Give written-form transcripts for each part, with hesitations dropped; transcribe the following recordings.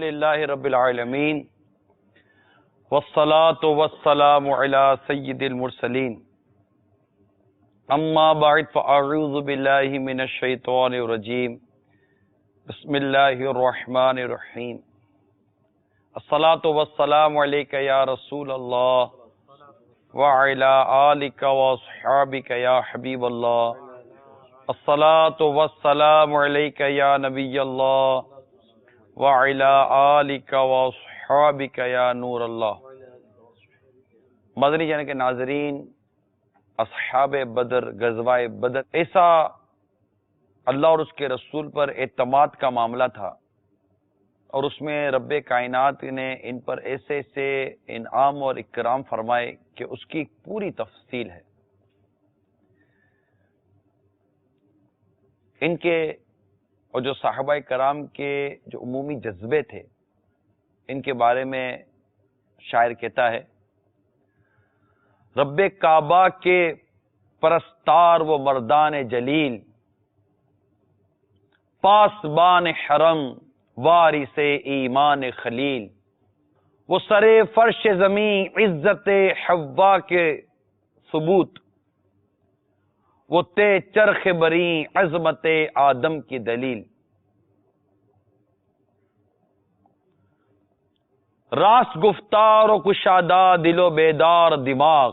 للہ رب العالمین والصلاة والسلام علی سید المرسلین اما بعد فاعوذ باللہ من الشیطان الرجیم بسم اللہ الرحمن الرحیم الصلاة والسلام علیک یا رسول اللہ وعلی آلک واصحابک یا حبیب اللہ الصلاة والسلام علیک یا نبی اللہ وعلی آلک واصحابک یا نور اللہ۔ مدنی چینل کے ناظرین، اصحاب بدر، غزوہ بدر ایسا اللہ اور اس کے رسول پر اعتماد کا معاملہ تھا، اور اس میں رب کائنات نے ان پر ایسے ایسے انعام اور اکرام فرمائے کہ اس کی پوری تفصیل ہے۔ ان کے اور جو صحابہ کرام کے جو عمومی جذبے تھے، ان کے بارے میں شاعر کہتا ہے، رب کعبہ کے پرستار وہ مردان جلیل، پاسبان حرم وارث ایمان خلیل، وہ سرے فرش زمین عزت حوا کے ثبوت، وہ تے چرخ بری عظمت آدم کی دلیل، راست گفتار و کشادہ دل و بیدار دماغ،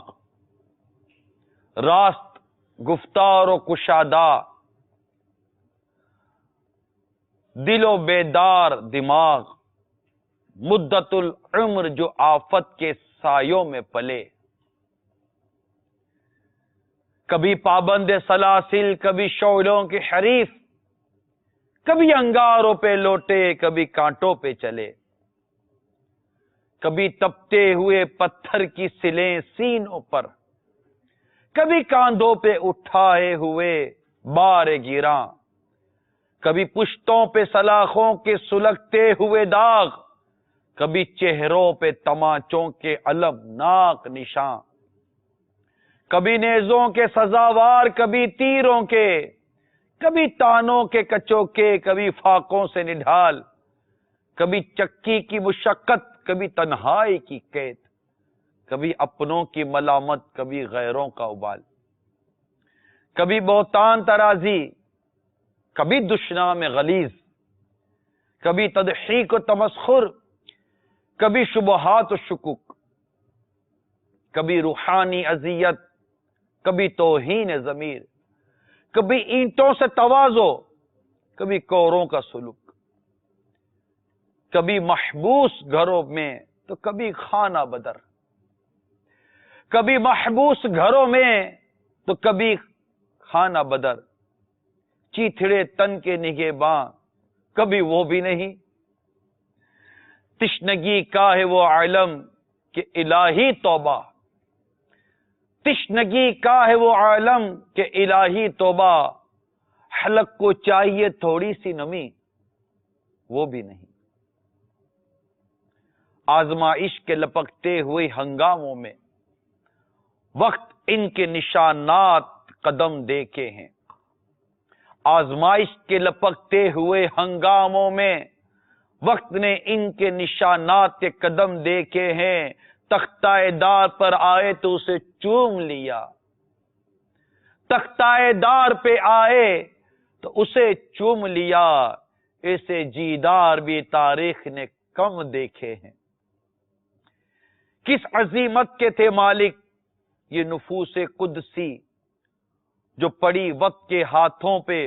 راست گفتار و کشادہ دل و بیدار دماغ، مدت العمر جو آفت کے سایوں میں پلے، کبھی پابند سلاسل، کبھی شعلوں کے حریف، کبھی انگاروں پہ لوٹے، کبھی کانٹوں پہ چلے، کبھی تپتے ہوئے پتھر کی سلیں سینوں پر، کبھی کاندھوں پہ اٹھائے ہوئے بار گیراں، کبھی پشتوں پہ سلاخوں کے سلگتے ہوئے داغ، کبھی چہروں پہ تماچوں کے المناک نشان، کبھی نیزوں کے سزاوار، کبھی تیروں کے، کبھی تانوں کے کچوکے، کبھی فاقوں سے نڈھال، کبھی چکی کی مشقت، کبھی تنہائی کی قید، کبھی اپنوں کی ملامت، کبھی غیروں کا ابال، کبھی بہتان ترازی، کبھی دشنام غلیظ، کبھی تضحیک و تمسخر، کبھی شبہات و شکوک، کبھی روحانی اذیت، کبھی توہین ضمیر، کبھی اینٹوں سے تواضع، کبھی کوروں کا سلوک، کبھی محبوس گھروں میں تو کبھی خانہ بدر، کبھی محبوس گھروں میں تو کبھی خانہ بدر، چیتھڑے تن کے نگہباں کبھی وہ بھی نہیں، تشنگی کا ہے وہ عالم کہ الہی توبہ، تشنگی کا ہے وہ عالم کہ الہی توبہ، حلق کو چاہیے تھوڑی سی نمی، وہ بھی نہیں۔ آزمائش کے لپکتے ہوئے ہنگاموں میں وقت ان کے نشانات قدم دیکھے ہیں، آزمائش کے لپکتے ہوئے ہنگاموں میں وقت نے ان کے نشانات کے قدم دیکھے ہیں، تختہ دار پر آئے تو اسے چوم لیا، تختہ دار پہ آئے تو اسے چوم لیا، ایسے جیدار بھی تاریخ نے کم دیکھے ہیں۔ کس عظیمت کے تھے مالک یہ نفوس قدسی، جو پڑی وقت کے ہاتھوں پہ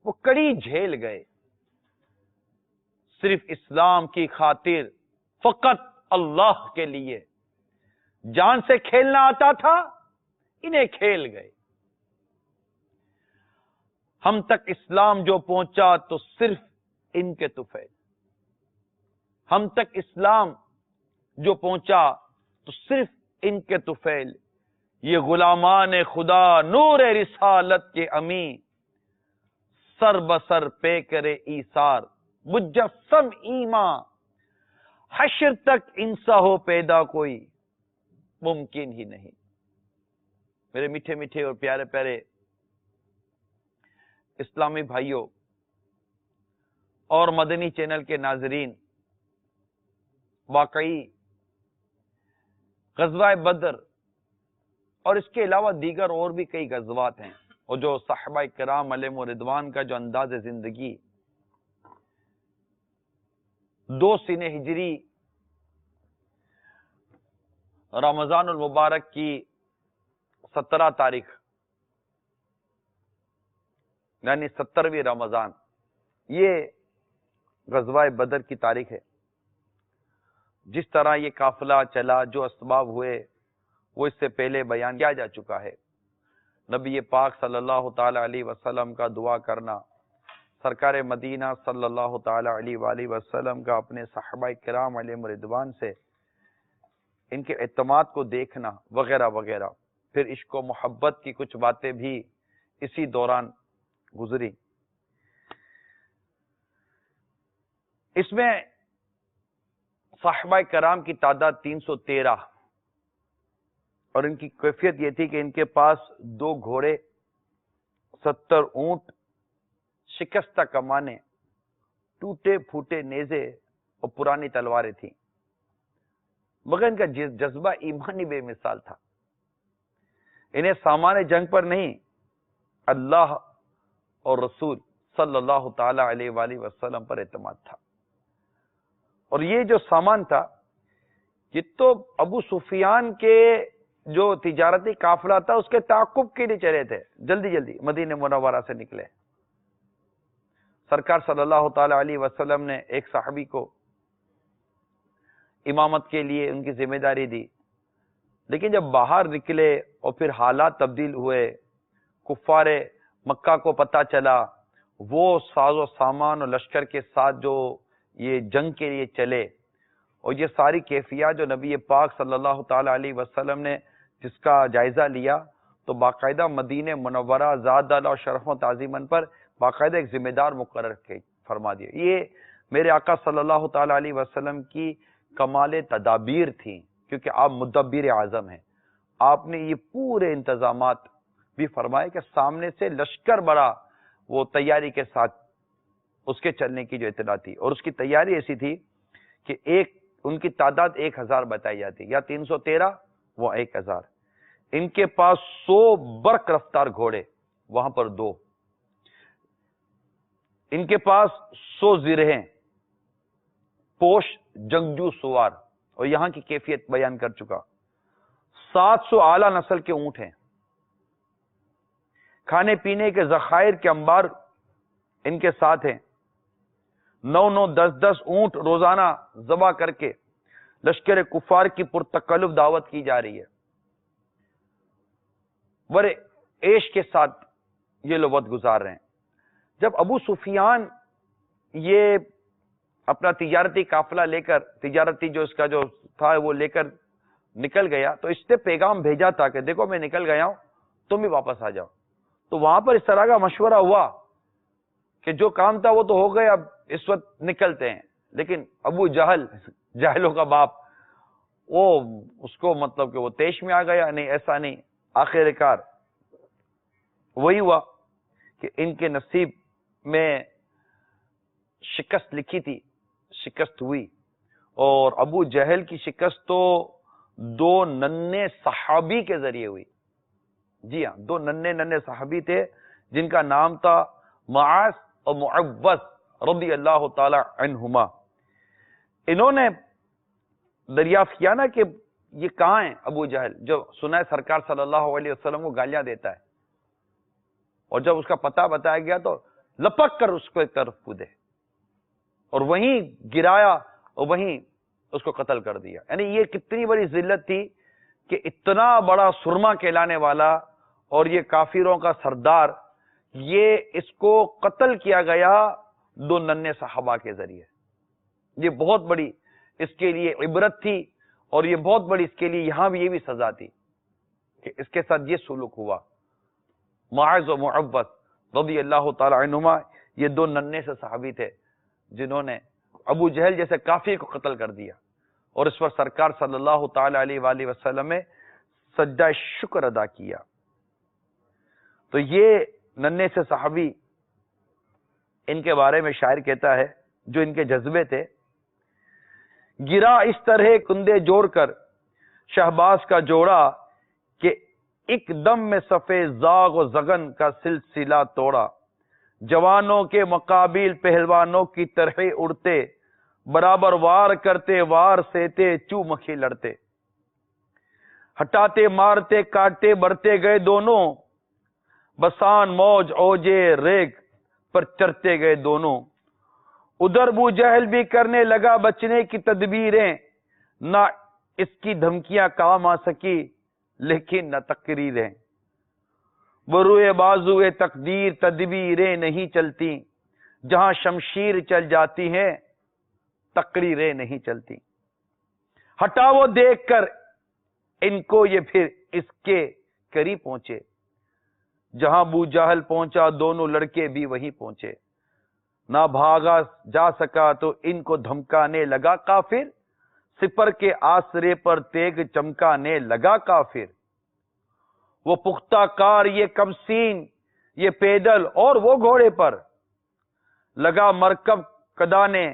وہ کڑی جھیل گئے، صرف اسلام کی خاطر فقط اللہ کے لیے جان سے کھیلنا آتا تھا، انہیں کھیل گئے۔ ہم تک اسلام جو پہنچا تو صرف ان کے طفیل، ہم تک اسلام جو پہنچا تو صرف ان کے طفیل، یہ غلامان خدا نور رسالت کے امی، سر بسر پہ کرے ایثار مجسم ایمان، حشر تک انسا ہو پیدا کوئی ممکن ہی نہیں۔ میرے میٹھے میٹھے اور پیارے پیارے اسلامی بھائیوں اور مدنی چینل کے ناظرین، واقعی غزوہ بدر اور اس کے علاوہ دیگر اور بھی کئی غزوات ہیں، اور جو صحابہ کرام علیہم رضوان کا جو انداز زندگی 2 سینہ ہجری رمضان المبارک کی 17 تاریخ یعنی 17ویں رمضان، یہ غزوہ بدر کی تاریخ ہے۔ جس طرح یہ قافلہ چلا، جو اسباب ہوئے وہ اس سے پہلے بیان کیا جا چکا ہے۔ نبی پاک صلی اللہ تعالی علیہ وسلم کا دعا کرنا، سرکار مدینہ صلی اللہ تعالی علیہ وآلہ وسلم کا اپنے صحابہ کرام علیہم رضوان سے ان کے اعتماد کو دیکھنا وغیرہ وغیرہ، پھر عشق و محبت کی کچھ باتیں بھی اسی دوران گزری۔ اس میں صحابہ کرام کی تعداد 313 اور ان کی کیفیت یہ تھی کہ ان کے پاس 2 گھوڑے، 70 اونٹ، شکستہ کمانیں، ٹوٹے پھوٹے نیزے اور پرانی تلواریں تھیں، مگر ان کا جذبہ ایمانی بے مثال تھا۔ انہیں سامان جنگ پر نہیں، اللہ اور رسول صلی اللہ تعالی علیہ وآلہ وسلم پر اعتماد تھا۔ اور یہ جو سامان تھا، یہ تو ابو سفیان کے جو تجارتی قافلہ تھا اس کے تعاقب کے لیے چلے تھے، جلدی جلدی مدینہ منورہ سے نکلے۔ سرکار صلی اللہ تعالی علیہ وسلم نے ایک صحابی کو امامت کے لیے ان کی ذمہ داری دی، لیکن جب باہر نکلے اور پھر حالات تبدیل ہوئے، کفار مکہ کو پتہ چلا، وہ ساز و سامان اور لشکر کے ساتھ جو یہ جنگ کے لیے چلے، اور یہ ساری کیفیات جو نبی پاک صلی اللہ تعالی علیہ وسلم نے جس کا جائزہ لیا، تو باقاعدہ مدینہ منورہ زاد اللہ شرف و تعظیمن پر باقاعدہ ایک ذمہ دار مقرر فرما دیا۔ یہ میرے آقا صلی اللہ تعالی علیہ وسلم کی کمال تدابیر تھی، کیونکہ آپ مدبر اعظم ہیں۔ آپ نے یہ پورے انتظامات بھی فرمائے کہ سامنے سے لشکر بڑا وہ تیاری کے ساتھ اس کے چلنے کی جو اطلاع تھی، اور اس کی تیاری ایسی تھی کہ ان کی تعداد 1000 بتائی جاتی، یا 313 وہ 1000۔ ان کے پاس 100 برق رفتار گھوڑے، وہاں پر 2۔ ان کے پاس 100 زرہیں، پوش جنگجو سوار، اور یہاں کی کیفیت بیان کر چکا۔ 700 اعلی نسل کے اونٹ ہیں، کھانے پینے کے ذخائر کے انبار ان کے ساتھ ہیں۔ 9 10 اونٹ روزانہ ذبح کر کے لشکر کفار کی پرتکلف دعوت کی جا رہی ہے۔ بڑے عیش کے ساتھ یہ لوگ وقت گزار رہے ہیں۔ جب ابو سفیان یہ اپنا تجارتی قافلہ لے کر، تجارتی جو اس کا جو تھا وہ لے کر نکل گیا، تو اس نے پیغام بھیجا تھا کہ دیکھو میں نکل گیا ہوں، تم بھی واپس آ جاؤ۔ تو وہاں پر اس طرح کا مشورہ ہوا کہ جو کام تھا وہ تو ہو گئے، اب اس وقت نکلتے ہیں۔ لیکن ابو جہل، جاہلوں کا باپ، وہ اس کو مطلب کہ وہ تیش میں آ گیا، نہیں ایسا نہیں۔ آخر کار وہی ہوا کہ ان کے نصیب میں شکست لکھی تھی، شکست ہوئی، اور ابو جہل کی شکست تو 2 ننھے صحابی کے ذریعے ہوئی۔ جی ہاں، 2 ننھے صحابی تھے جن کا نام تھا معاذ اور معوذ رضی اللہ تعالی عنہما۔ انہوں نے دریافت کیا نا کہ یہ کہاں ہیں ابو جہل، جو سنا ہے سرکار صلی اللہ علیہ وسلم کو گالیاں دیتا ہے، اور جب اس کا پتہ بتایا گیا تو لپک کر اس کو ایک طرف کودے اور وہیں گرایا اور وہیں اس کو قتل کر دیا۔ یعنی یہ کتنی بڑی ذلت تھی کہ اتنا بڑا سرما کہلانے والا اور یہ کافروں کا سردار، یہ اس کو قتل کیا گیا 2 ننھے صحابہ کے ذریعے۔ یہ بہت بڑی اس کے لیے عبرت تھی، اور یہ بہت بڑی اس کے لیے یہاں بھی یہ بھی سزا تھی کہ اس کے ساتھ یہ سلوک ہوا۔ معاذ و معوذ رضی اللہ تعالی عنہما یہ 2 ننھے سے صحابی تھے جنہوں نے ابو جہل جیسے کافر کو قتل کر دیا، اور اس پر سرکار صلی اللہ تعالی علیہ وآلہ وسلم نے سجدہ شکر ادا کیا۔ تو یہ ننھے سے صحابی، ان کے بارے میں شاعر کہتا ہے جو ان کے جذبے تھے، گرا اس طرح کندے جوڑ کر شہباز کا جوڑا کہ ایک دم میں صفے زاغ و زغن کا سلسلہ توڑا. جوانوں کے مقابل پہلوانوں کی طرح اڑتے، برابر وار کرتے وار سہتے چو مکھی لڑتے. ہٹاتے مارتے کاٹتے بڑھتے گئے دونوں، بسان موج اوجے ریگ پر چرتے گئے دونوں. ادھر ابو جہل بھی کرنے لگا بچنے کی تدبیریں، نہ اس کی دھمکیاں کام آ سکی لیکن نہ تقریریں. بروئے بازوئے تقدیر تدبیریں نہیں چلتی، جہاں شمشیر چل جاتی ہے تقریریں نہیں چلتی. ہٹا وہ دیکھ کر ان کو یہ پھر اس کے قریب پہنچے، جہاں ابو جہل پہنچا دونوں لڑکے بھی وہیں پہنچے. نہ بھاگا جا سکا تو ان کو دھمکانے لگا کافر، سپر کے آسرے پر تیگ چمکانے لگا کافر. وہ پختہ کار یہ کمسین یہ پیدل اور وہ گھوڑے پر، لگا مرکب کدانے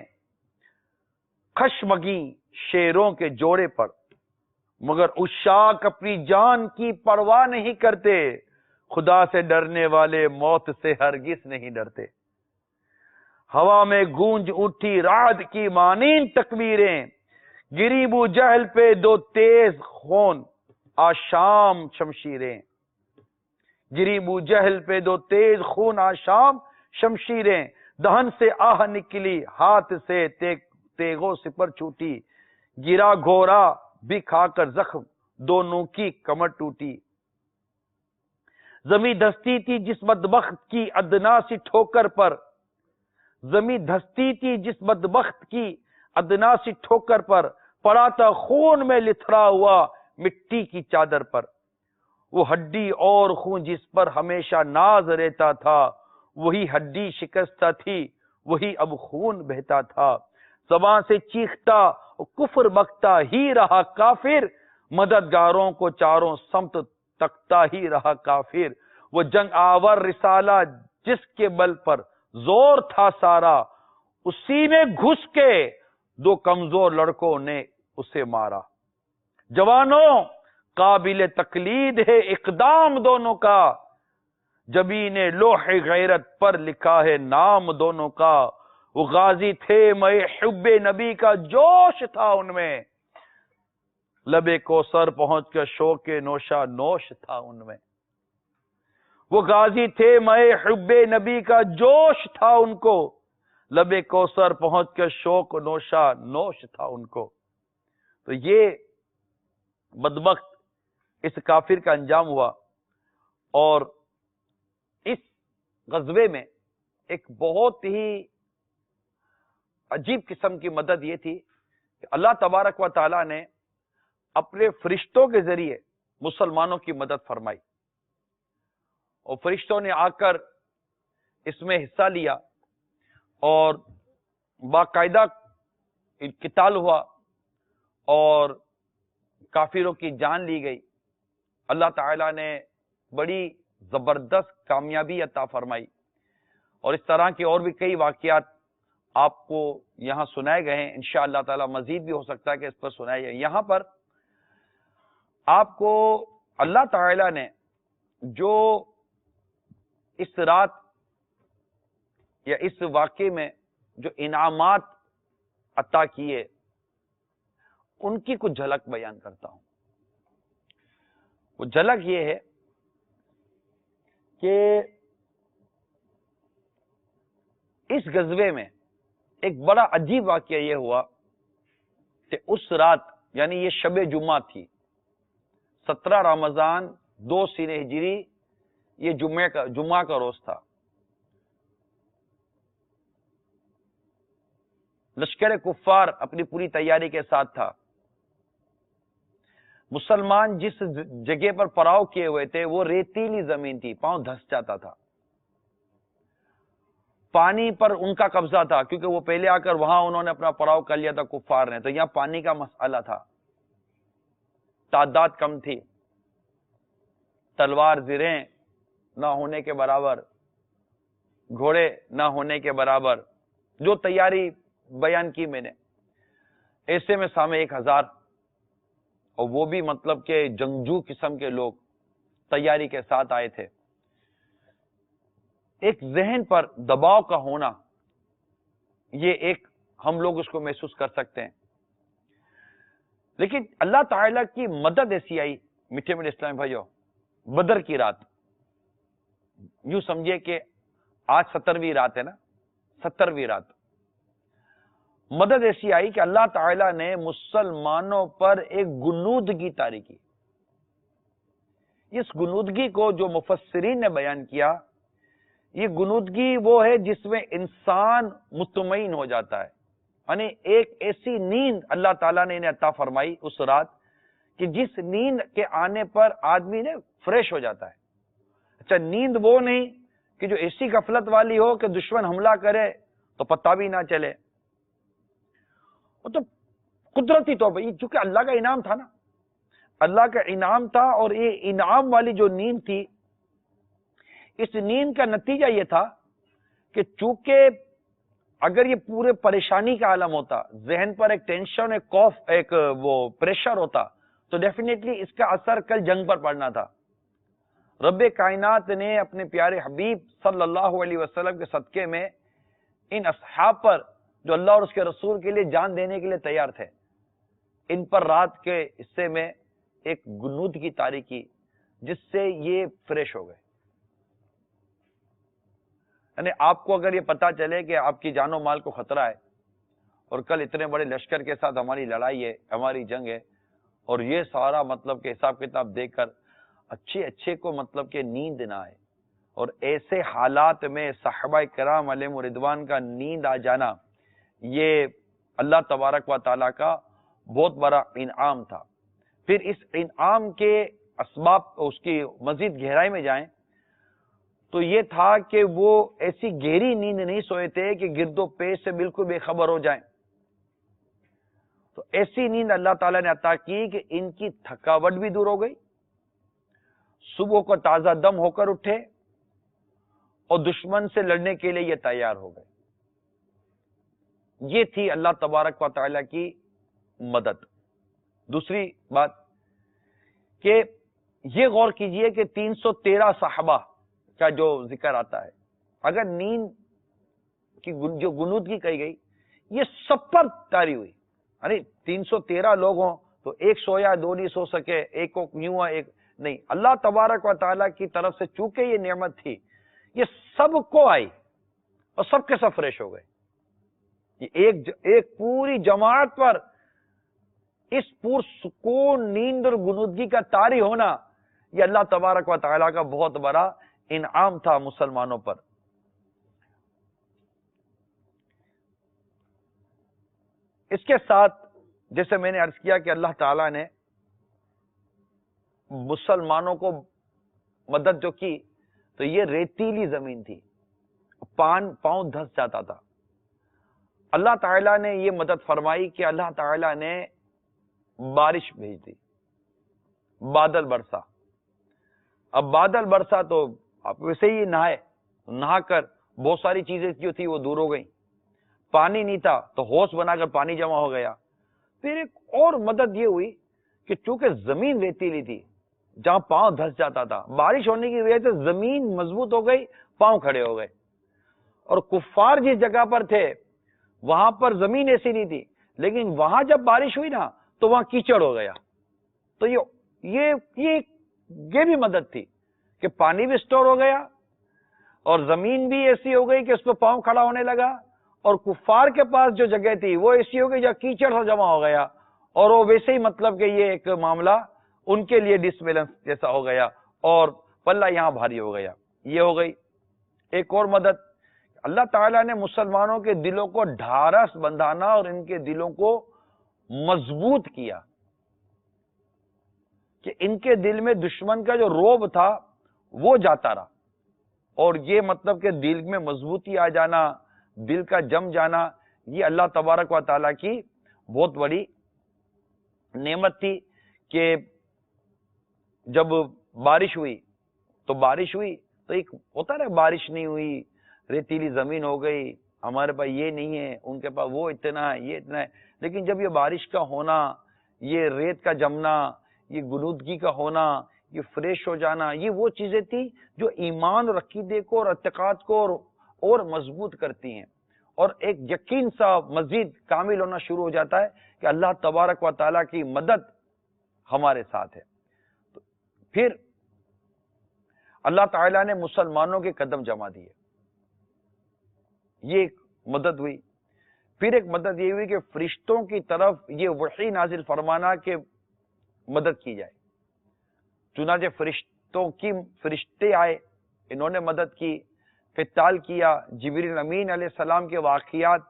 خشمگی شیروں کے جوڑے پر. مگر عشاق اپنی جان کی پرواہ نہیں کرتے، خدا سے ڈرنے والے موت سے ہرگز نہیں ڈرتے. ہوا میں گونج اٹھی رعد کی مانند تکبیریں، گری ابو جہل پہ دو تیز خون آشام شمشیریں. گری ابو جہل پہ دو تیز خون آشام شمشیریں. دہن سے آہ نکلی ہاتھ سے تیغوں سپر چھوٹی، گرا گھوڑا بھی کھا کر زخم دونوں کی کمر ٹوٹی. زمین دھستی تھی جس بدبخت کی ادنا سی ٹھوکر پر، زمین دھستی تھی جس بدبخت کی ادنا سی ٹھوکر پر، پڑا تھا خون میں لتھڑا ہوا مٹی کی چادر پر. وہ ہڈی اور خون جس پر ہمیشہ ناز رہتا تھا، وہی ہڈی شکستہ تھی وہی اب خون بہتا تھا. زبان سے چیختا کفر بکتا ہی رہا کافر، مددگاروں کو چاروں سمت تکتا ہی رہا کافر. وہ جنگ آور رسالہ جس کے بل پر زور تھا سارا، اسی میں گھس کے دو کمزور لڑکوں نے اسے مارا. جوانوں قابل تقلید ہے اقدام دونوں کا، جبین لوح غیرت پر لکھا ہے نام دونوں کا. وہ غازی تھے میں حب نبی کا جوش تھا ان میں، لبے کوثر پہنچ کر شوق نوشا نوش تھا ان میں. وہ غازی تھے میں حب نبی کا جوش تھا ان کو، لبے کوثر پہنچ کر شوق نوشا نوش تھا ان کو. تو یہ بدبخت اس کافر کا انجام ہوا. اور اس غزوے میں ایک بہت ہی عجیب قسم کی مدد یہ تھی کہ اللہ تبارک و تعالی نے اپنے فرشتوں کے ذریعے مسلمانوں کی مدد فرمائی، اور فرشتوں نے آ کر اس میں حصہ لیا اور باقاعدہ قتال ہوا اور کافروں کی جان لی گئی. اللہ تعالی نے بڑی زبردست کامیابی عطا فرمائی. اور اس طرح کے اور بھی کئی واقعات آپ کو یہاں سنائے گئے ہیں. انشاءاللہ تعالی مزید بھی ہو سکتا ہے کہ اس پر سنائے جائیں. یہاں پر آپ کو اللہ تعالی نے جو اس رات یا اس واقعے میں جو انعامات عطا کیے ان کی کچھ جھلک بیان کرتا ہوں. وہ جھلک یہ ہے کہ اس غزوے میں ایک بڑا عجیب واقعہ یہ ہوا کہ اس رات یعنی یہ شب جمعہ تھی، 17 رمضان 2 سینہ ہجری، یہ جمعہ کا روز تھا. لشکر کفار اپنی پوری تیاری کے ساتھ تھا. مسلمان جس جگہ پر پڑاؤ کیے ہوئے تھے وہ ریتیلی زمین تھی، پاؤں دھس جاتا تھا. پانی پر ان کا قبضہ تھا کیونکہ وہ پہلے آ کر وہاں انہوں نے اپنا پڑاؤ کر لیا تھا کفار نے. تو یہاں پانی کا مسئلہ تھا، تعداد کم تھی، تلوار زرہیں نہ ہونے کے برابر، گھوڑے نہ ہونے کے برابر، جو تیاری بیان کی میں نے. ایسے میں سامنے 1000 اور وہ بھی مطلب کہ جنگجو قسم کے لوگ تیاری کے ساتھ آئے تھے. ایک ذہن پر دباؤ کا ہونا، یہ ایک ہم لوگ اس کو محسوس کر سکتے ہیں. لیکن اللہ تعالیٰ کی مدد ایسی آئی میٹھے میٹھے اسلام بھائیو. بدر کی رات، یوں سمجھے کہ آج 70ویں رات ہے نا، 70ویں رات، مدد ایسی آئی کہ اللہ تعالیٰ نے مسلمانوں پر ایک گنودگی طاری کی. اس گنودگی کو جو مفسرین نے بیان کیا، یہ گنودگی وہ ہے جس میں انسان مطمئن ہو جاتا ہے. یعنی ایک ایسی نیند اللہ تعالیٰ نے انہیں عطا فرمائی اس رات کہ جس نیند کے آنے پر آدمی نے فریش ہو جاتا ہے. اچھا، نیند وہ نہیں کہ جو ایسی غفلت والی ہو کہ دشمن حملہ کرے تو پتہ بھی نہ چلے. وہ تو قدرتی طور پر، چونکہ اللہ کا انعام تھا نا، اللہ کا انعام تھا. اور یہ انعام والی جو نیند تھی، اس نیند کا نتیجہ یہ تھا کہ چونکہ اگر یہ پورے پریشانی کا عالم ہوتا، ذہن پر ایک ٹینشن، ایک خوف، ایک وہ پریشر ہوتا، تو ڈیفینیٹلی اس کا اثر کل جنگ پر پڑنا تھا. رب کائنات نے اپنے پیارے حبیب صلی اللہ علیہ وسلم کے صدقے میں ان اصحاب پر جو اللہ اور اس کے رسول کے لیے جان دینے کے لیے تیار تھے، ان پر رات کے حصے میں ایک گنودگی طاری کی جس سے یہ فریش ہو گئے. یعنی آپ کو اگر یہ پتا چلے کہ آپ کی جان و مال کو خطرہ ہے اور کل اتنے بڑے لشکر کے ساتھ ہماری لڑائی ہے، ہماری جنگ ہے، اور یہ سارا مطلب کہ حساب کتاب دیکھ کر اچھے کو مطلب کہ نیند نہ آئے، اور ایسے حالات میں صحابہ کرام علیہم رضوان کا نیند آ جانا، یہ اللہ تبارک و تعالیٰ کا بہت بڑا انعام تھا. پھر اس انعام کے اسباب اس کی مزید گہرائی میں جائیں تو یہ تھا کہ وہ ایسی گہری نیند نہیں سوئے تھے کہ گرد و پیش سے بالکل بے خبر ہو جائیں. تو ایسی نیند اللہ تعالیٰ نے عطا کی کہ ان کی تھکاوٹ بھی دور ہو گئی، صبح کو تازہ دم ہو کر اٹھے اور دشمن سے لڑنے کے لیے یہ تیار ہو گئے. یہ تھی اللہ تبارک و تعالیٰ کی مدد. دوسری بات کہ یہ غور کیجئے کہ 313 صحابہ کا جو ذکر آتا ہے، اگر نیند کی جو گنودگی کہی گئی، یہ سب پر طاری ہوئی. یعنی 313 لوگ ہوں تو ایک سویا، دو نہیں سو سکے، ایک کو یوں ہے، ایک نہیں. اللہ تبارک و تعالیٰ کی طرف سے چونکہ یہ نعمت تھی، یہ سب کو آئی اور سب کے سب فریش ہو گئے. ایک پوری جماعت پر اس پور سکون نیند اور گنودگی کا طاری ہونا، یہ اللہ تبارک و تعالیٰ کا بہت بڑا انعام تھا مسلمانوں پر. اس کے ساتھ جیسے میں نے عرض کیا کہ اللہ تعالیٰ نے مسلمانوں کو مدد جو کی، تو یہ ریتیلی زمین تھی، پاؤں دھس جاتا تھا. اللہ تعالیٰ نے یہ مدد فرمائی کہ اللہ تعالیٰ نے بارش بھیج دی، بادل برسا. اب بادل برسا تو آپ ویسے ہی نہا کر بہت ساری چیزیں جو تھی وہ دور ہو گئیں. پانی نہیں تھا تو ہوش بنا کر پانی جمع ہو گیا. پھر ایک اور مدد یہ ہوئی کہ چونکہ زمین ریتیلی تھی، جہاں پاؤں دھس جاتا تھا، بارش ہونے کی وجہ سے زمین مضبوط ہو گئی، پاؤں کھڑے ہو گئے. اور کفار جس جگہ پر تھے وہاں پر زمین ایسی نہیں تھی، لیکن وہاں جب بارش ہوئی نا تو وہاں کیچڑ ہو گیا. تو یہ بھی مدد تھی کہ پانی بھی سٹور ہو گیا اور زمین بھی ایسی ہو گئی کہ اس پہ پاؤں کھڑا ہونے لگا. اور کفار کے پاس جو جگہ تھی وہ ایسی ہو گئی جہاں کیچڑ سے جمع ہو گیا، اور وہ ویسے ہی مطلب کہ یہ ایک معاملہ ان کے لیے ڈسبیلنس جیسا ہو گیا اور پلہ یہاں بھاری ہو گیا. یہ ہو گئی ایک اور مدد. اللہ تعالیٰ نے مسلمانوں کے دلوں کو ڈھارس بندھانا اور ان کے دلوں کو مضبوط کیا کہ ان کے دل میں دشمن کا جو روب تھا وہ جاتا رہا. اور یہ مطلب کہ دل میں مضبوطی آ جانا، دل کا جم جانا، یہ اللہ تبارک و تعالیٰ کی بہت بڑی نعمت تھی. کہ جب بارش ہوئی تو ایک ہوتا نا، بارش نہیں ہوئی، ریتیلی زمین ہو گئی، ہمارے پاس یہ نہیں ہے، ان کے پاس وہ اتنا ہے، یہ اتنا ہے. لیکن جب یہ بارش کا ہونا، یہ ریت کا جمنا، یہ گلودگی کا ہونا، یہ فریش ہو جانا، یہ وہ چیزیں تھی جو ایمان اور عقیدے کو اور اعتقاد کو اور مضبوط کرتی ہیں، اور ایک یقین سا مزید کامل ہونا شروع ہو جاتا ہے کہ اللہ تبارک و تعالیٰ کی مدد ہمارے ساتھ ہے۔ تو پھر اللہ تعالیٰ نے مسلمانوں کے قدم جما دیے، یہ ایک مدد ہوئی۔ پھر ایک مدد یہ ہوئی کہ فرشتوں کی طرف یہ وحی نازل فرمانا کہ مدد کی جائے، چنانچہ فرشتے آئے، انہوں نے مدد کی، قتال کیا۔ جبریل امین علیہ السلام کے واقعات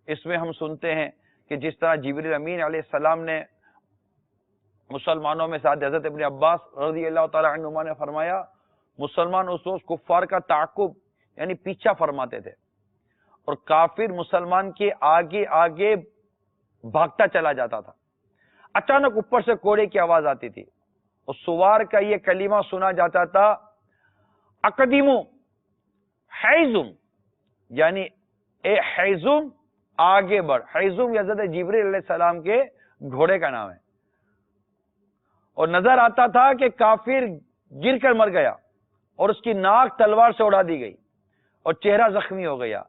اس میں ہم سنتے ہیں کہ جس طرح جبریل امین علیہ السلام نے مسلمانوں میں ساتھ حضرت ابن عباس رضی اللہ تعالی عنہما نے فرمایا، مسلمان اس روز کفار کا تعاقب یعنی پیچھا فرماتے تھے، اور کافر مسلمان کے آگے آگے بھاگتا چلا جاتا تھا۔ اچانک اوپر سے کوڑے کی آواز آتی تھی، اور سوار کا یہ کلمہ سنا جاتا تھا، اقدیمو حیزم، یعنی اے حیزم آگے بڑھ۔ حیزم یہ حضرت جبریل علیہ السلام کے گھوڑے کا نام ہے، اور نظر آتا تھا کہ کافر گر کر مر گیا اور اس کی ناک تلوار سے اڑا دی گئی اور چہرہ زخمی ہو گیا۔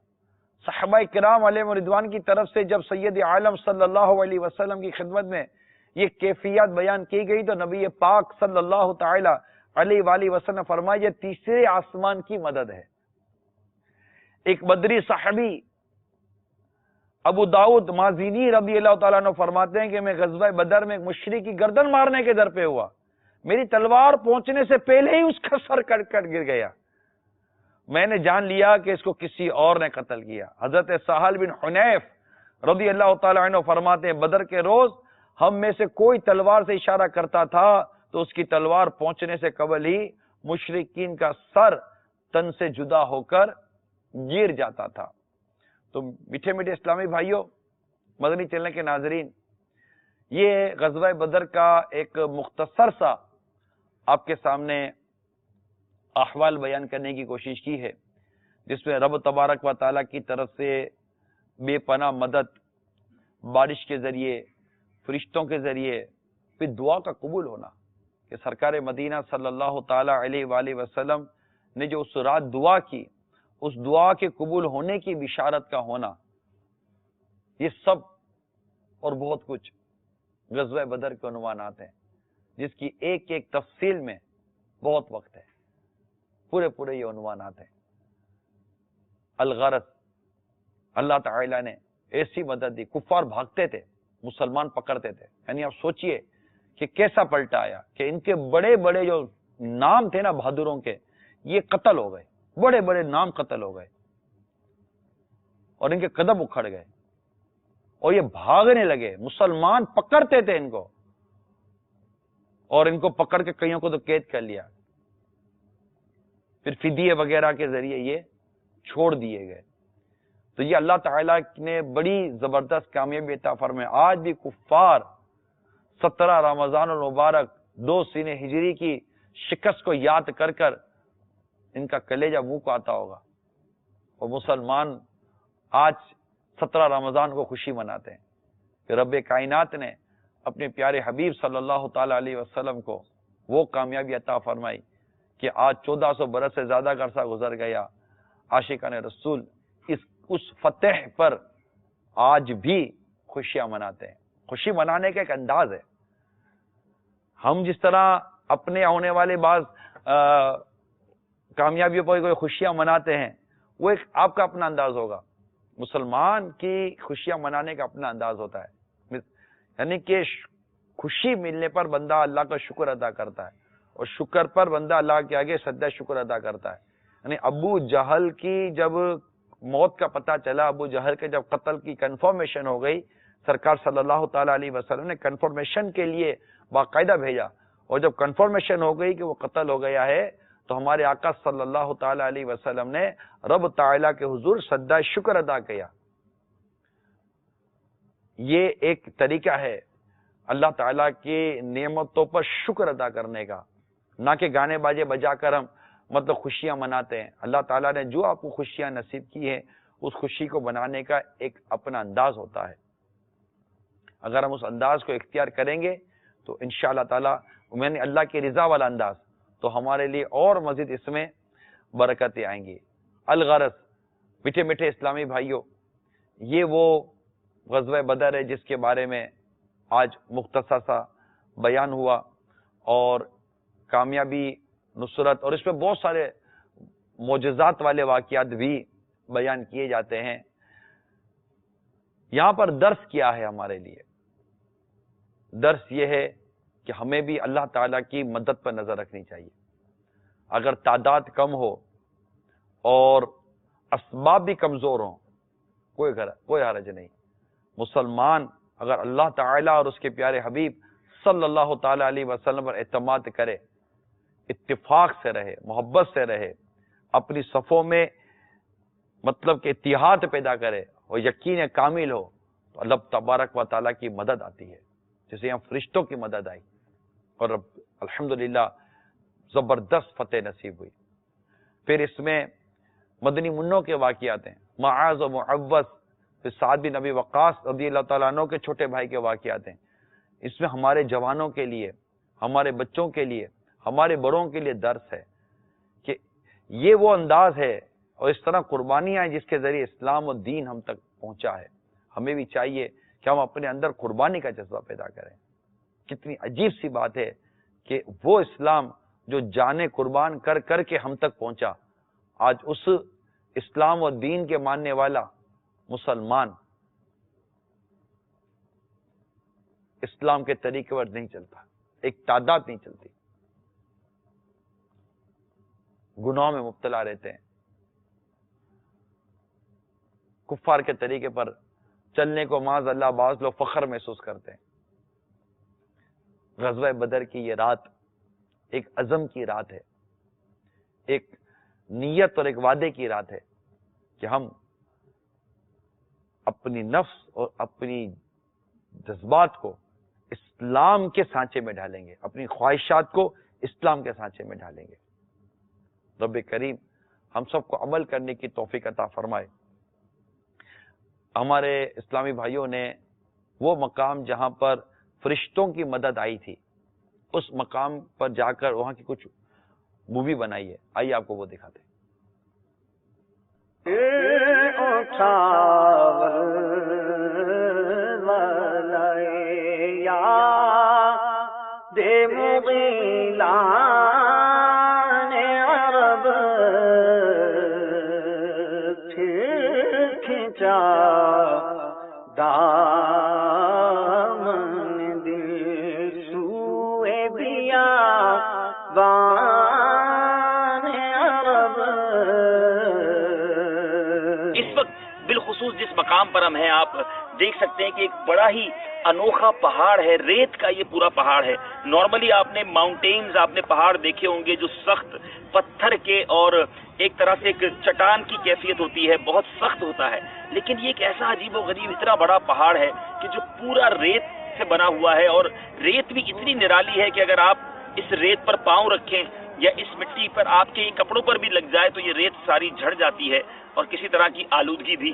صحابہ کرام علیہم رضوان کی طرف سے جب سید عالم صلی اللہ علیہ وسلم کی خدمت میں یہ کیفیات بیان کی گئی تو نبی پاک صلی اللہ تعالی علیہ وآلہ وسلم فرمایا یہ تیسرے آسمان کی مدد ہے۔ ایک بدری صحابی ابو داؤد مازینی رضی اللہ تعالیٰ عنہ فرماتے ہیں کہ میں غزوہ بدر میں ایک مشرک کی گردن مارنے کے در پہ ہوا، میری تلوار پہنچنے سے پہلے ہی اس کا سر کٹ گر گیا، میں نے جان لیا کہ اس کو کسی اور نے قتل کیا۔ حضرت سہل بن حنیف رضی اللہ تعالیٰ عنہ فرماتے ہیں بدر کے روز ہم میں سے کوئی تلوار سے اشارہ کرتا تھا تو اس کی تلوار پہنچنے سے قبل ہی مشرکین کا سر تن سے جدا ہو کر گر جاتا تھا۔ تو میٹھے میٹھے اسلامی بھائیوں، مدنی چینل کے ناظرین، یہ غزوہ بدر کا ایک مختصر سا آپ کے سامنے احوال بیان کرنے کی کوشش کی ہے، جس میں رب تبارک و تعالیٰ کی طرف سے بے پناہ مدد، بارش کے ذریعے، فرشتوں کے ذریعے، پھر دعا کا قبول ہونا کہ سرکار مدینہ صلی اللہ تعالی علیہ وآلہ وسلم نے جو اس رات دعا کی، اس دعا کے قبول ہونے کی بشارت کا ہونا، یہ سب اور بہت کچھ غزوہ بدر کے عنوانات ہیں، جس کی ایک ایک تفصیل میں بہت وقت ہے، پورے یہ عنوانات ہیں۔ الغرض، اللہ تعالیٰ نے ایسی مدد دی، کفار بھاگتے تھے، مسلمان پکڑتے تھے۔ یعنی آپ سوچئے کہ کیسا پلٹا آیا کہ ان کے بڑے بڑے جو نام تھے نا بہادروں کے، یہ قتل ہو گئے، بڑے بڑے نام قتل ہو گئے، اور ان کے قدم اکھڑ گئے، اور یہ بھاگنے لگے۔ مسلمان پکڑتے تھے ان کو، اور ان کو پکڑ کے کئیوں کو تو قید کر لیا، پھر فدیے وغیرہ کے ذریعے یہ چھوڑ دیے گئے۔ تو یہ اللہ تعالیٰ نے بڑی زبردست کامیابی عطا فرمائی۔ آج بھی کفار 17 رمضان المبارک 2 سینہ ہجری کی شکست کو یاد کر کر ان کا کلیجہ منہ کو آتا ہوگا، اور مسلمان آج 17 رمضان کو خوشی مناتے ہیں کہ رب کائنات نے اپنے پیارے حبیب صلی اللہ تعالی علیہ وسلم کو وہ کامیابی عطا فرمائی کہ آج 1400 برس سے زیادہ کا عرصہ گزر گیا، عاشقان رسول اس فتح پر آج بھی خوشیاں مناتے ہیں۔ خوشی منانے کا ایک انداز ہے۔ ہم جس طرح اپنے ہونے والے بعض کامیابیوں پر کوئی خوشیاں مناتے ہیں، وہ ایک آپ کا اپنا انداز ہوگا۔ مسلمان کی خوشیاں منانے کا اپنا انداز ہوتا ہے، یعنی کہ خوشی ملنے پر بندہ اللہ کا شکر ادا کرتا ہے، اور شکر پر بندہ اللہ کے آگے سجدہ شکر ادا کرتا ہے۔ یعنی ابو جہل کی جب موت کا پتہ چلا، ابو جہل کے جب قتل کی کنفرمیشن ہو گئی، سرکار صلی اللہ تعالی علیہ وسلم نے کنفرمیشن کے لیے باقاعدہ بھیجا، اور جب کنفرمیشن ہو گئی کہ وہ قتل ہو گیا ہے تو ہمارے آقا صلی اللہ تعالی علیہ وسلم نے رب تعالیٰ کے حضور سجدہ شکر ادا کیا۔ یہ ایک طریقہ ہے اللہ تعالیٰ کی نعمتوں پر شکر ادا کرنے کا، نہ کہ گانے باجے بجا کر ہم مطلب خوشیاں مناتے ہیں۔ اللہ تعالیٰ نے جو آپ کو خوشیاں نصیب کی ہیں، اس خوشی کو بنانے کا ایک اپنا انداز ہوتا ہے۔ اگر ہم اس انداز کو اختیار کریں گے تو انشاءاللہ تعالی میں اللہ کی رضا والا انداز، تو ہمارے لیے اور مزید اس میں برکتیں آئیں گی۔ الغرض میٹھے میٹھے اسلامی بھائیوں، یہ وہ غزوہ بدر ہے جس کے بارے میں آج مختصر سا بیان ہوا، اور کامیابی، نصرت، اور اس میں بہت سارے معجزات والے واقعات بھی بیان کیے جاتے ہیں۔ یہاں پر درس کیا ہے ہمارے لیے؟ درس یہ ہے کہ ہمیں بھی اللہ تعالیٰ کی مدد پر نظر رکھنی چاہیے۔ اگر تعداد کم ہو اور اسباب بھی کمزور ہوں، کوئی حرج نہیں۔ مسلمان اگر اللہ تعالیٰ اور اس کے پیارے حبیب صلی اللہ تعالی علیہ وسلم پر اعتماد کرے، اتفاق سے رہے، محبت سے رہے، اپنی صفوں میں مطلب کہ اتحاد پیدا کرے اور یقین کامل ہو، تو اللہ تبارک و تعالیٰ کی مدد آتی ہے، جیسے یہاں فرشتوں کی مدد آئی اور الحمدللہ زبردست فتح نصیب ہوئی۔ پھر اس میں مدنی منوں کے واقعات ہیں، معاذ و معوذ، پھر سعد بن ابی وقاص رضی اللہ تعالیٰ عنہ کے چھوٹے بھائی کے واقعات ہیں۔ اس میں ہمارے جوانوں کے لیے، ہمارے بچوں کے لیے، ہمارے بڑوں کے لیے درس ہے کہ یہ وہ انداز ہے اور اس طرح قربانیاں ہیں جس کے ذریعے اسلام و دین ہم تک پہنچا ہے۔ ہمیں بھی چاہیے کہ ہم اپنے اندر قربانی کا جذبہ پیدا کریں۔ کتنی عجیب سی بات ہے کہ وہ اسلام جو جانیں قربان کر کر کے ہم تک پہنچا، آج اس اسلام و دین کے ماننے والا مسلمان اسلام کے طریقے پر نہیں چلتا، ایک تعداد نہیں چلتی، گناہوں میں مبتلا رہتے ہیں، کفار کے طریقے پر چلنے کو معاذ اللہ بعض لوگ فخر محسوس کرتے ہیں۔ غزوہ بدر کی یہ رات ایک عزم کی رات ہے، ایک نیت اور ایک وعدے کی رات ہے کہ ہم اپنی نفس اور اپنی جذبات کو اسلام کے سانچے میں ڈالیں گے، اپنی خواہشات کو اسلام کے سانچے میں ڈالیں گے۔ رب کریم ہم سب کو عمل کرنے کی توفیق عطا فرمائے۔ ہمارے اسلامی بھائیوں نے وہ مقام جہاں پر فرشتوں کی مدد آئی تھی، اس مقام پر جا کر وہاں کی کچھ مووی بنائی ہے، آئیے آپ کو وہ دکھاتے ہیں۔ جس مقام پر ہم ہیں آپ دیکھ سکتے ہیں کہ ایک بڑا ہی انوکھا پہاڑ ہے، ریت کا یہ پورا پہاڑ ہے۔ نارملی آپ نے ماؤنٹینز، آپ نے پہاڑ دیکھے ہوں گے جو سخت پتھر کے اور ایک طرح سے ایک چٹان کی کیفیت ہوتی ہے، بہت سخت ہوتا ہے، لیکن یہ ایک ایسا عجیب و غریب اتنا بڑا پہاڑ ہے کہ جو پورا ریت سے بنا ہوا ہے، اور ریت بھی اتنی نرالی ہے کہ اگر آپ اس ریت پر پاؤں رکھیں یا اس مٹی پر آپ کے کپڑوں پر بھی لگ جائے تو یہ ریت ساری جھڑ جاتی ہے اور کسی طرح کی آلودگی بھی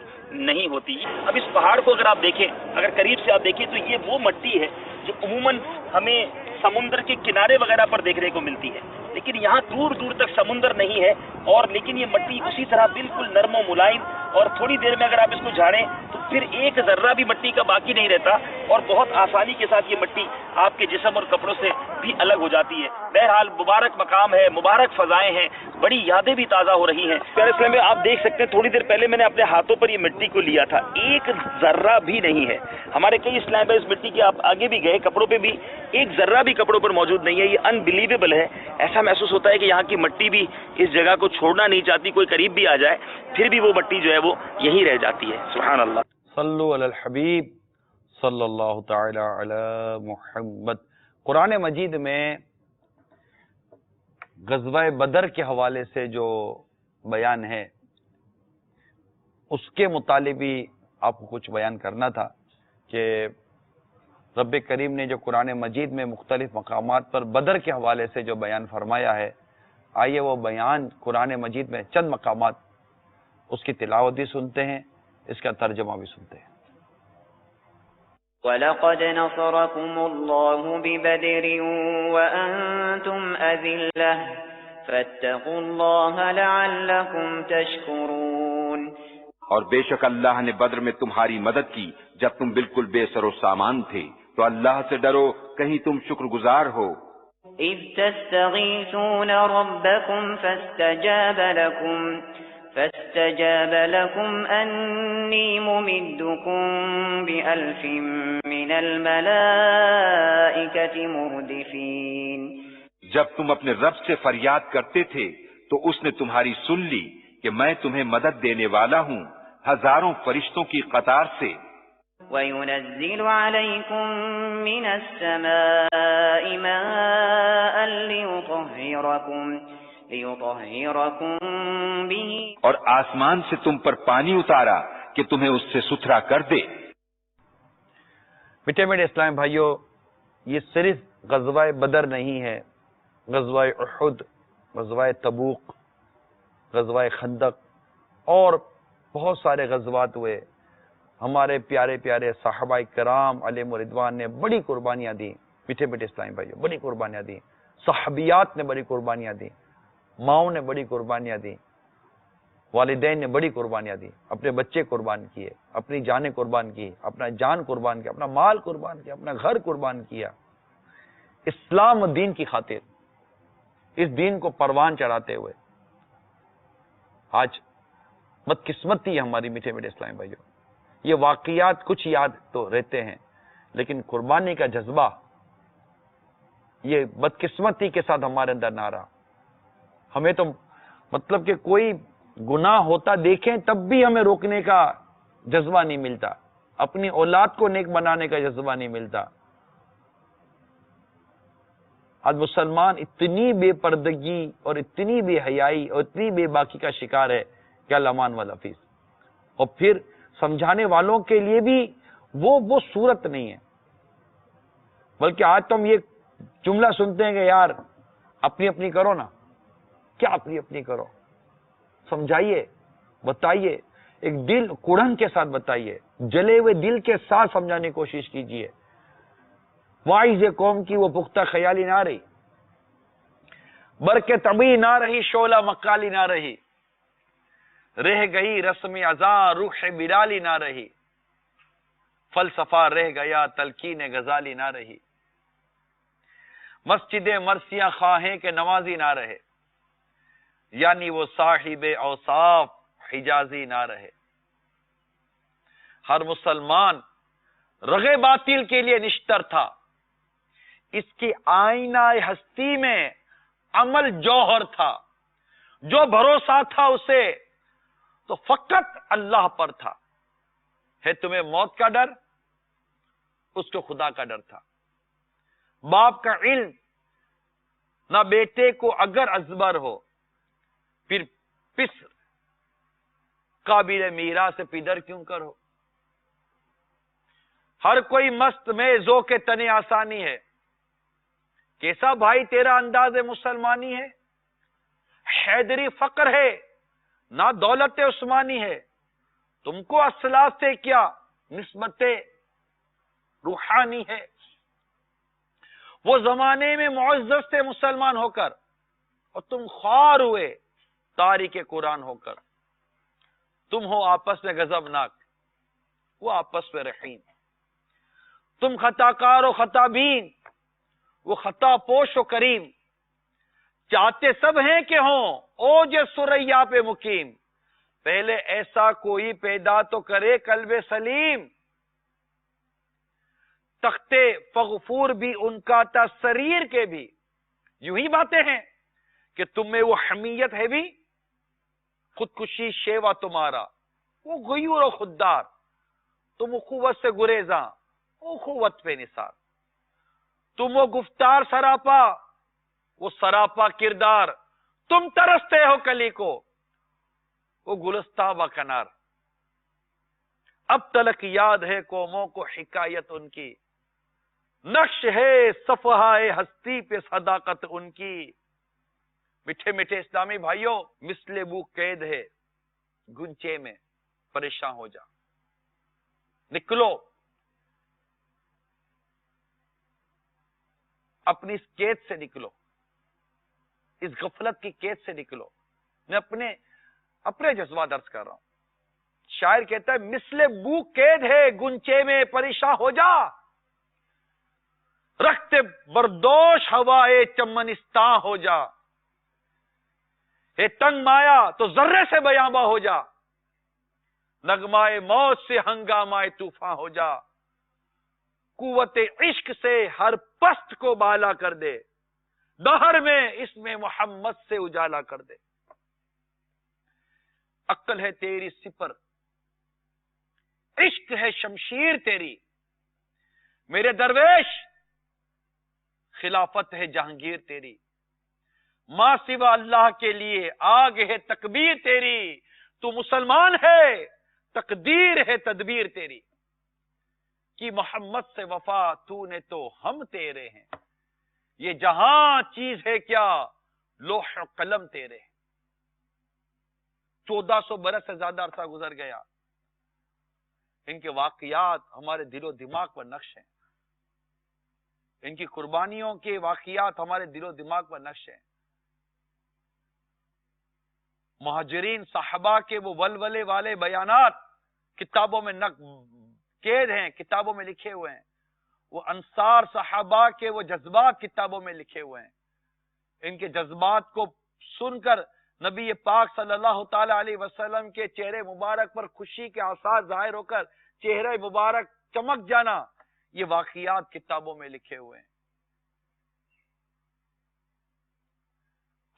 نہیں ہوتی۔ اب اس پہاڑ کو اگر آپ دیکھیں، اگر قریب سے آپ دیکھیں تو یہ وہ مٹی ہے جو عموماً ہمیں سمندر کے کنارے وغیرہ پر دیکھنے کو ملتی ہے، لیکن یہاں دور دور تک سمندر نہیں ہے، اور لیکن یہ مٹی اسی طرح بالکل نرم و ملائم، اور تھوڑی دیر میں اگر آپ اس کو جھاڑیں تو پھر ایک ذرہ بھی مٹی کا باقی نہیں رہتا، اور بہت آسانی کے ساتھ یہ مٹی آپ کے جسم اور کپڑوں سے بھی الگ ہو جاتی ہے۔ بہرحال مبارک مقام ہے، مبارک فضائیں ہیں، بڑی یادیں بھی تازہ ہو رہی ہیں۔ پیارے اسلام میں آپ دیکھ سکتے ہیں تھوڑی دیر پہلے میں نے اپنے ہاتھوں پر یہ مٹی کو لیا تھا، ایک ذرہ بھی نہیں ہے۔ ہمارے کئی اسلام میں اس مٹی کے آپ آگے بھی گئے، کپڑوں پہ بھی ایک ذرہ بھی کپڑوں پر موجود نہیں ہے۔ یہ انبلیویبل ہے، ایسا محسوس ہوتا ہے کہ یہاں کی مٹی بھی اس جگہ کو چھوڑنا نہیں چاہتی، کوئی قریب بھی آ جائے پھر بھی وہ مٹی جو ہے وہ یہیں رہ جاتی ہے۔ سبحان اللہ۔ صلو علی الحبیب صلی اللہ تعالی علی محمد۔ قرآن مجید میں غزوہ بدر کے حوالے سے جو بیان ہے اس کے متعلق بھی آپ کو کچھ بیان کرنا تھا کہ رب کریم نے جو قرآن مجید میں مختلف مقامات پر بدر کے حوالے سے جو بیان فرمایا ہے، آئیے وہ بیان قرآن مجید میں چند مقامات اس کی تلاوت بھی سنتے ہیں، اس کا ترجمہ بھی سنتے ہیں۔ وَلَقَدْ نَصَرَكُمُ اللَّهُ بِبَدْرٍ وَأَنْتُمْ أَذِلَّةٌ فَاتَّقُوا اللَّهَ لَعَلَّكُمْ تَشْكُرُونَ، اور بے شک اللہ نے بدر میں تمہاری مدد کی جب تم بالکل بے سر و سامان تھے، تو اللہ سے ڈرو کہیں تم شکر گزار ہو۔ إِذْ تَسْتَغِيثُونَ رَبَّكُمْ فاستجاب لكم أني ممدكم بألف من الملائكة مردفين۔ جب تم اپنے رب سے فریاد کرتے تھے تو اس نے تمہاری سن لی کہ میں تمہیں مدد دینے والا ہوں ہزاروں فرشتوں کی قطار سے۔ وَيُنَزِّلُ عَلَيْكُم مِّنَ السَّمَاءِ مَاءً لِيُطَهِّرَكُم بِهِ، اور آسمان سے تم پر پانی اتارا کہ تمہیں اس سے ستھرا کر دے۔ میٹھے میٹھے اسلام بھائیوں، یہ صرف غزوہ بدر نہیں ہے، غزوہ احد، غزوہ تبوک، غزوہ خندق اور بہت سارے غزوات ہوئے۔ ہمارے پیارے پیارے صحابہ کرام علیہ رضوان نے بڑی قربانیاں دی۔ میٹھے میٹھے اسلامی بھائیوں، بڑی قربانیاں دی۔ صحابیات نے بڑی قربانیاں دی، ماؤں نے بڑی قربانیاں دی، والدین نے بڑی قربانیاں دی، اپنے بچے قربان کیے، اپنی جانیں قربان کی، اپنا جان قربان کیا، اپنا مال قربان کیا، اپنا گھر قربان کیا، اسلام و دین کی خاطر، اس دین کو پروان چڑھاتے ہوئے۔ آج بدقسمتی ہے ہماری میٹھے میٹھے اسلامی بھائیوں، یہ واقعات کچھ یاد تو رہتے ہیں لیکن قربانی کا جذبہ یہ بدقسمتی کے ساتھ ہمارے اندر نہ رہا۔ ہمیں تو مطلب کہ کوئی گناہ ہوتا دیکھیں تب بھی ہمیں روکنے کا جذبہ نہیں ملتا، اپنی اولاد کو نیک بنانے کا جذبہ نہیں ملتا۔ آج مسلمان اتنی بے پردگی اور اتنی بے حیائی اور اتنی بے باکی کا شکار ہے کہ الامان والحفیظ، اور پھر سمجھانے والوں کے لیے بھی وہ صورت نہیں ہے، بلکہ آج تو ہم یہ جملہ سنتے ہیں کہ یار اپنی اپنی کرو نا، کیا اپنی اپنی کرو، سمجھائیے، بتائیے، ایک دل کڑھن کے ساتھ بتائیے، جلے ہوئے دل کے ساتھ سمجھانے کی کوشش کیجیے۔ واعظ قوم کی وہ پختہ خیالی نہ رہی، برق طبی نہ رہی، شعلہ مقالی نہ رہی، رہ گئی رسم ازاں روح بلالی نہ رہی، فلسفہ رہ گیا تلقین غزالی نہ رہی، مسجد مرثیہ خواہیں کہ نمازی نہ رہے، یعنی وہ صاحب اوصاف حجازی نہ رہے۔ ہر مسلمان رغے باطل کے لیے نشتر تھا، اس کی آئینہ ہستی میں عمل جوہر تھا، جو بھروسہ تھا اسے تو فقط اللہ پر تھا۔ ہے تمہیں موت کا ڈر، اس کو خدا کا ڈر تھا۔ باپ کا علم نہ بیٹے کو اگر ازبر ہو، پھر پسر قابل میراث پیدر کیوں کرو۔ ہر کوئی مست میں ذوق تنے آسانی ہے، کیسا بھائی تیرا انداز مسلمانی ہے، حیدری فقر ہے نہ دولت عثمانی ہے، تم کو اسلاف سے کیا نسبت روحانی ہے۔ وہ زمانے میں معزز سے مسلمان ہو کر اور تم خوار ہوئے تاریخ قرآن ہو کر، تم ہو آپس میں غضبناک، وہ آپس میں رحیم، تم خطا کار و خطا بین، وہ خطا پوش و کریم، چاہتے سب ہیں کہ ہوں اوج سریا پہ مقیم، پہلے ایسا کوئی پیدا تو کرے قلب سلیم، تختے فغفور بھی ان کا تھا سریر کے بھی، یوں ہی باتیں ہیں کہ تم میں وہ حمیت ہے بھی، خودکشی شیوا تمہارا وہ غیور و خوددار، تم اخوت سے گریزاں اخوت پہ نثار، تم وہ گفتار سراپا وہ سراپا کردار، تم ترستے ہو کلی کو وہ گلستہ و کنار، اب تلک یاد ہے قوموں کو حکایت ان کی، نقش ہے صفحہ ہستی پہ صداقت ان کی۔ میٹھے میٹھے اسلامی بھائیوں، مثل بو قید ہے گنچے میں، پریشان ہو جا، نکلو اپنی اس قید سے نکلو، اس غفلت کی قید سے نکلو. میں اپنے جذبات عرض کر رہا ہوں. شاعر کہتا ہے مثل بو قید ہے گنچے میں پریشاں ہو جا، رخت بردوش ہوائے چمنستاں ہو جا. اے تنگ مایا تو ذرے سے بیاباں ہو جا، نغمائے موت سے ہنگامائے طوفاں ہو جا. قوت عشق سے ہر پست کو بالا کر دے، دہر میں اس میں محمد سے اجالا کر دے. عقل ہے تیری سپر، عشق ہے شمشیر تیری، میرے درویش خلافت ہے جہانگیر تیری. ماں سوا اللہ کے لیے آگ ہے تکبیر تیری، تو مسلمان ہے تقدیر ہے تدبیر تیری. کہ محمد سے وفا تو نے تو ہم تیرے ہیں، یہ جہاں چیز ہے کیا لوح و قلم تیرے ہیں. 1400 برس سے زیادہ عرصہ گزر گیا، ان کے واقعات ہمارے دل و دماغ پر نقش ہیں، ان کی قربانیوں کے واقعات ہمارے دل و دماغ پر نقش ہیں. مہاجرین صحابہ کے وہ ولولے والے بیانات کتابوں میں قید ہیں، کتابوں میں لکھے ہوئے ہیں. وہ انصار صحابہ کے وہ جذبات کتابوں میں لکھے ہوئے ہیں. ان کے جذبات کو سن کر نبی پاک صلی اللہ تعالی علیہ وسلم کے چہرے مبارک پر خوشی کے آثار ظاہر ہو کر چہرے مبارک چمک جانا، یہ واقعات کتابوں میں لکھے ہوئے ہیں.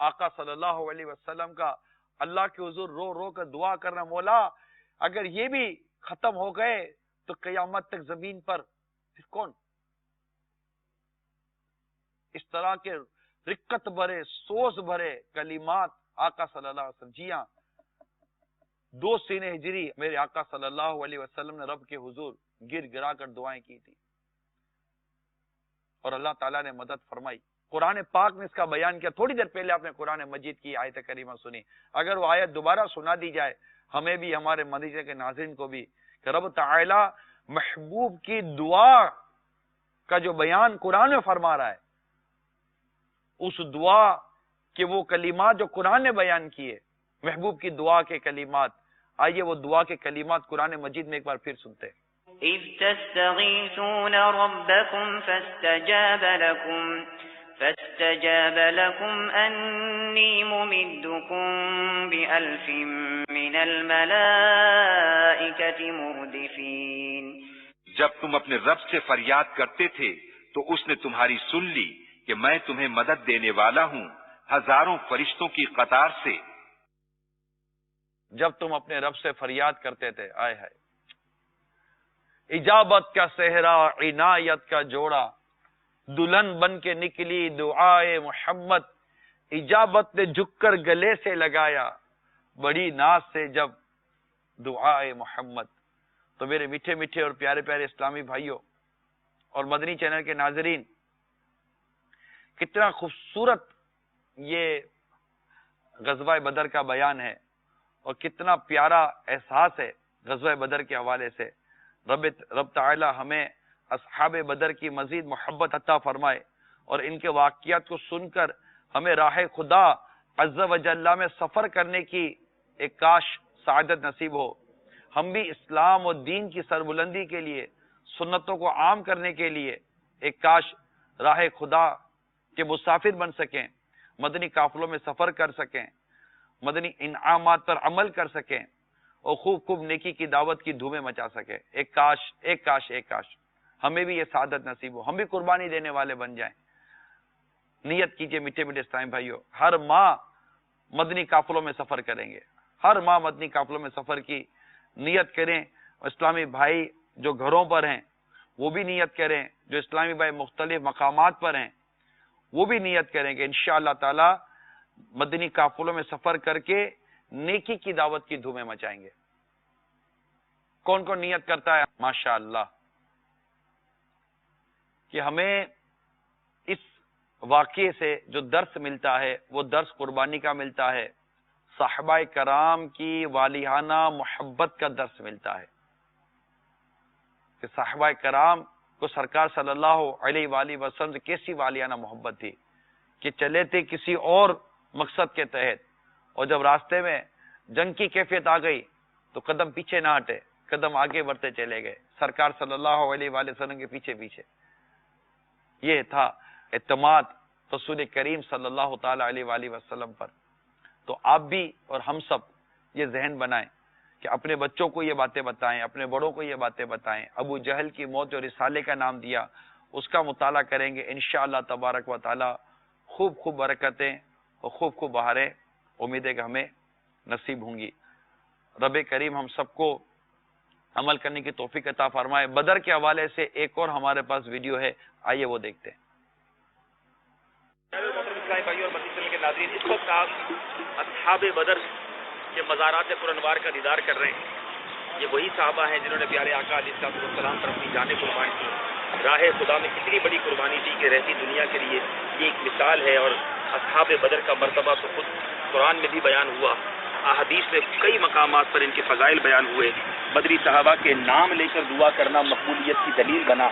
آقا صلی اللہ علیہ وسلم کا اللہ کے حضور رو رو کر دعا کرنا، مولا اگر یہ بھی ختم ہو گئے تو قیامت تک زمین پر پھر کون؟ اس طرح کے رقت بھرے سوز بھرے کلمات آقا صلی اللہ علیہ وسلم. جی ہاں، 2 سینہ ہجری میرے آقا صلی اللہ علیہ وسلم نے رب کے حضور گر گرا کر دعائیں کی تھی اور اللہ تعالیٰ نے مدد فرمائی. قرآن پاک میں اس کا بیان کیا. تھوڑی دیر پہلے آپ نے قرآن مجید کی آیت کریمہ سنی. اگر وہ آیت دوبارہ سنا دی جائے ہمیں بھی، ہمارے مدینے کے ناظرین کو بھی، کہ رب تعالی محبوب کی دعا کا جو بیان قرآن میں فرما رہا ہے، اس دعا کے وہ کلمات جو قرآن نے بیان کیے، محبوب کی دعا کے کلمات، آئیے وہ دعا کے کلمات قرآن مجید میں ایک بار پھر سنتے ہیں. إذ تستغيثون ربكم فاستجاب لكم أني ممدكم بألف من الملائكة مردفين. جب تم اپنے رب سے فریاد کرتے تھے تو اس نے تمہاری سن لی کہ میں تمہیں مدد دینے والا ہوں ہزاروں فرشتوں کی قطار سے. جب تم اپنے رب سے فریاد کرتے تھے، آئے ہائے، اجابت کا صحرا عنایت کا جوڑا، دلہن بن کے نکلی دعائے محمد، اجابت نے جھک کر گلے سے لگایا بڑی ناز سے جب دعائے محمد. تو میرے میٹھے میٹھے اور پیارے پیارے اسلامی بھائیوں اور مدنی چینل کے ناظرین، کتنا خوبصورت یہ غزوہ بدر کا بیان ہے اور کتنا پیارا احساس ہے غزوہ بدر کے حوالے سے. رب تعالی ہمیں اصحاب بدر کی مزید محبت عطا فرمائے اور ان کے واقعات کو سن کر ہمیں راہ خدا عز و جل میں سفر کرنے کی ایک کاش سعادت نصیب ہو. ہم بھی اسلام اور دین کی سربلندی کے لیے، سنتوں کو عام کرنے کے لیے ایک کاش راہ خدا کے مسافر بن سکیں، مدنی قافلوں میں سفر کر سکیں، مدنی انعامات پر عمل کر سکیں اور خوب خوب نیکی کی دعوت کی دھومیں مچا سکیں. ایک کاش ایک کاش ایک کاش ہمیں بھی یہ سعادت نصیب ہو، ہم بھی قربانی دینے والے بن جائیں. نیت کیجئے میٹھے میٹھے اسلامی بھائیوں، ہر ماہ مدنی قافلوں میں سفر کریں گے، ہر ماہ مدنی قافلوں میں سفر کی نیت کریں. اسلامی بھائی جو گھروں پر ہیں وہ بھی نیت کریں، جو اسلامی بھائی مختلف مقامات پر ہیں وہ بھی نیت کریں کہ انشاءاللہ تعالی مدنی قافلوں میں سفر کر کے نیکی کی دعوت کی دھومیں مچائیں گے. کون کون نیت کرتا ہے؟ ماشاءاللہ. کہ ہمیں اس واقعے سے جو درس ملتا ہے وہ درس قربانی کا ملتا ہے، صحابہ کرام کی والہانہ محبت کا درس ملتا ہے کہ صحابہ کرام کو سرکار صلی اللہ علیہ وآلہ وسلم سے کیسی والیانہ محبت تھی کہ چلے تھے کسی اور مقصد کے تحت، اور جب راستے میں جنگ کی کیفیت آ گئی تو قدم پیچھے نہ ہٹے، قدم آگے بڑھتے چلے گئے سرکار صلی اللہ علیہ وآلہ وسلم کے پیچھے پیچھے۔ یہ تھا اعتماد رسول کریم صلی اللہ تعالی علیہ وآلہ وسلم پر۔ تو آپ بھی اور ہم سب یہ ذہن بنائیں کہ اپنے بچوں کو یہ باتیں بتائیں، اپنے بڑوں کو یہ باتیں بتائیں۔ ابو جہل کی موت جو رسالے کا نام دیا اس کا مطالعہ کریں گے انشاءاللہ تبارک و تعالی خوب خوب برکتیں اور خوب خوب بہاریں امید ہے کہ ہمیں نصیب ہوں گی۔ رب کریم ہم سب کو عمل کرنے کی توفیق عطا فرمائے۔ بدر کے حوالے سے ایک اور ہمارے پاس ویڈیو ہے، آئیے وہ دیکھتے ہیں۔ بھائیوں اور مسجد کے ناظرین، اس وقت آپ اصحاب بدر کے مزارات پرانوار کا دیدار کر رہے ہیں۔ یہ وہی صحابہ ہیں جنہوں نے پیارے آقا علیہ السلام پر اپنی جانیں قربان کی۔ راہ خدا میں کتنی بڑی قربانی دی کہ رہتی دنیا کے لیے یہ ایک مثال ہے، اور اصحاب بدر کا مرتبہ تو خود قرآن میں بھی بیان ہوا، احادیث میں کئی مقامات پر ان کے فضائل بیان ہوئے۔ بدری صحابہ کے نام لے کر دعا کرنا مقبولیت کی دلیل بنا۔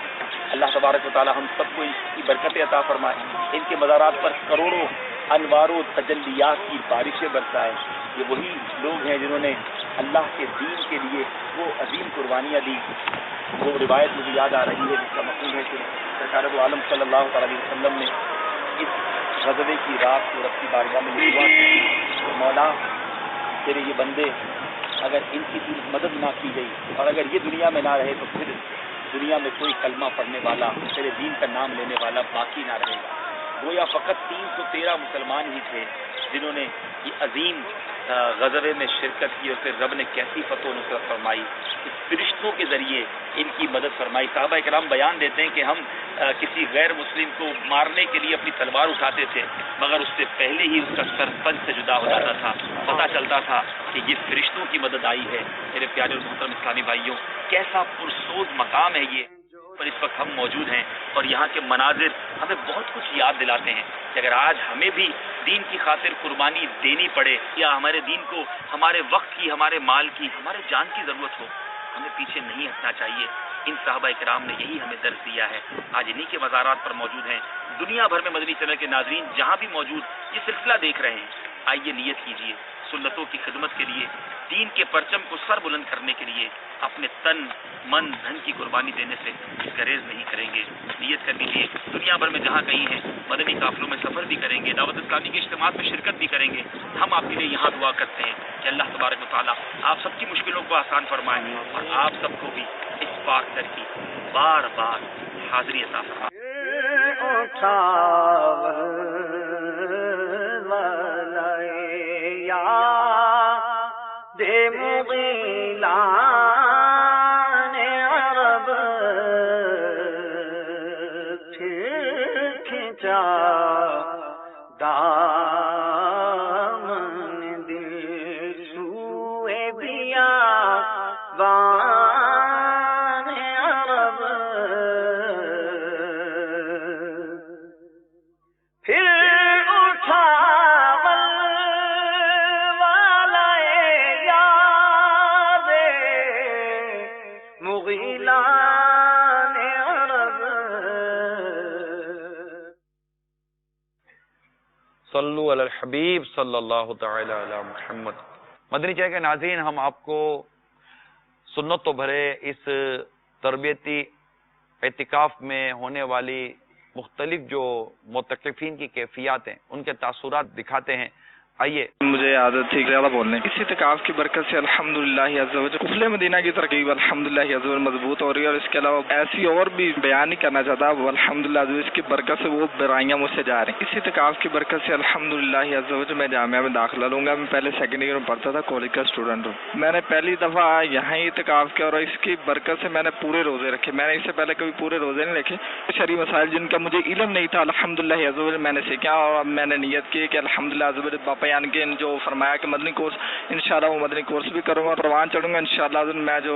اللہ تبارک و تعالی ہم سب کو اس کی برکتیں عطا فرمائے، ان کے مزارات پر کروڑوں انوار و تجلیات کی بارشیں برسائے۔ یہ وہی لوگ ہیں جنہوں نے اللہ کے دین کے لیے وہ عظیم قربانیاں دی۔ وہ روایت مجھے یاد آ رہی ہے جس کا مفہوم ہے کہ سرکار دو عالم صلی اللہ علیہ وسلم نے اس غزوے کی رات کو رب کی بارگاہ میں دعا کی کہ مولا تیرے یہ بندے اگر ان کی مدد نہ کی گئی اور اگر یہ دنیا میں نہ رہے تو پھر دنیا میں کوئی کلمہ پڑھنے والا، تیرے دین کا نام لینے والا باقی نہ رہے گا۔ گویا فقط 313 مسلمان ہی تھے جنہوں نے یہ عظیم غزوے میں شرکت کی، اور پھر رب نے کیسی فتح و نصرت فرمائی، اس فرشتوں کے ذریعے ان کی مدد فرمائی۔ صحابہ کرام بیان دیتے ہیں کہ ہم کسی غیر مسلم کو مارنے کے لیے اپنی تلوار اٹھاتے تھے، مگر اس سے پہلے ہی اس کا سر پنج سے جدا ہو جاتا تھا، پتہ چلتا تھا کہ یہ فرشتوں کی مدد آئی ہے۔ میرے پیارے اور محترم اسلامی بھائیوں، کیسا پرسوز مقام ہے یہ پر اس وقت ہم موجود ہیں، اور یہاں کے مناظر ہمیں بہت کچھ یاد دلاتے ہیں کہ اگر آج ہمیں بھی دین کی خاطر قربانی دینی پڑے، یا ہمارے دین کو ہمارے وقت کی، ہمارے مال کی، ہمارے جان کی ضرورت ہو، ہمیں پیچھے نہیں ہٹنا چاہیے۔ ان صحابہ کرام نے یہی ہمیں درس دیا ہے۔ آج انہی کے مزارات پر موجود ہیں۔ دنیا بھر میں مدنی چینل کے ناظرین جہاں بھی موجود یہ سلسلہ دیکھ رہے ہیں، آئیے نیت کیجیے سنتوں کی خدمت کے لیے، دین کے پرچم کو سر بلند کرنے کے لیے اپنے تن من دھن کی قربانی دینے سے گریز نہیں کریں گے۔ نیت کر لیجیے، دنیا بھر میں جہاں کہیں ہیں مدنی قافلوں میں سفر بھی کریں گے، دعوت اسلامی کے اجتماعات میں شرکت بھی کریں گے۔ ہم آپ کے لیے یہاں دعا کرتے ہیں کہ اللہ تبارک و تعالیٰ آپ سب کی مشکلوں کو آسان فرمائے، اور آپ سب کو بھی اس پاک در کی بار بار حاضری عطا فرمائے۔ صلو علی الحبیب صلی اللہ تعالی علی محمد۔ مدنی چینل کے ناظرین، ہم آپ کو سنت تو بھرے اس تربیتی اعتکاف میں ہونے والی مختلف جو معتکفین کی کیفیات ہیں ان کے تاثرات دکھاتے ہیں۔ آئیے، مجھے عادت تھی زیادہ بولنے کی، اس اعتکاف کی برکت سے الحمدللہ عز و جل قفل مدینہ کی ترکیب الحمدللہ عز و جل مضبوط ہو رہی ہے، اور اس کے علاوہ ایسی اور بھی بیان نہیں کرنا چاہتا، وہ الحمدللہ عز و جل اس کی برکت سے وہ برائیاں مجھ سے جا رہی ہیں۔ اس اعتکاف کی برکت سے الحمدللہ عز و جل میں جامعہ میں داخلہ لوں گا۔ میں پہلے سیکنڈ ایئر میں پڑھتا تھا، کالج کا اسٹوڈنٹ ہوں۔ میں نے پہلی دفعہ یہاں ہی اعتکاف کیا، اور اس کی برکت سے میں نے پورے روزے رکھے۔ میں نے اس سے پہلے کبھی پورے روزے نہیں رکھے۔ شرعی مسائل جن کا مجھے علم نہیں تھا الحمدللہ عز و جل میں نے سیکھا، اور میں نے نیت کی کہ الحمدللہ عز و جل باپا یان کے جو فرمایا کہ مدنی کورس انشاءاللہ وہ مدنی کورس بھی کروں گا، پروان چڑھوں گا انشاءاللہ، میں جو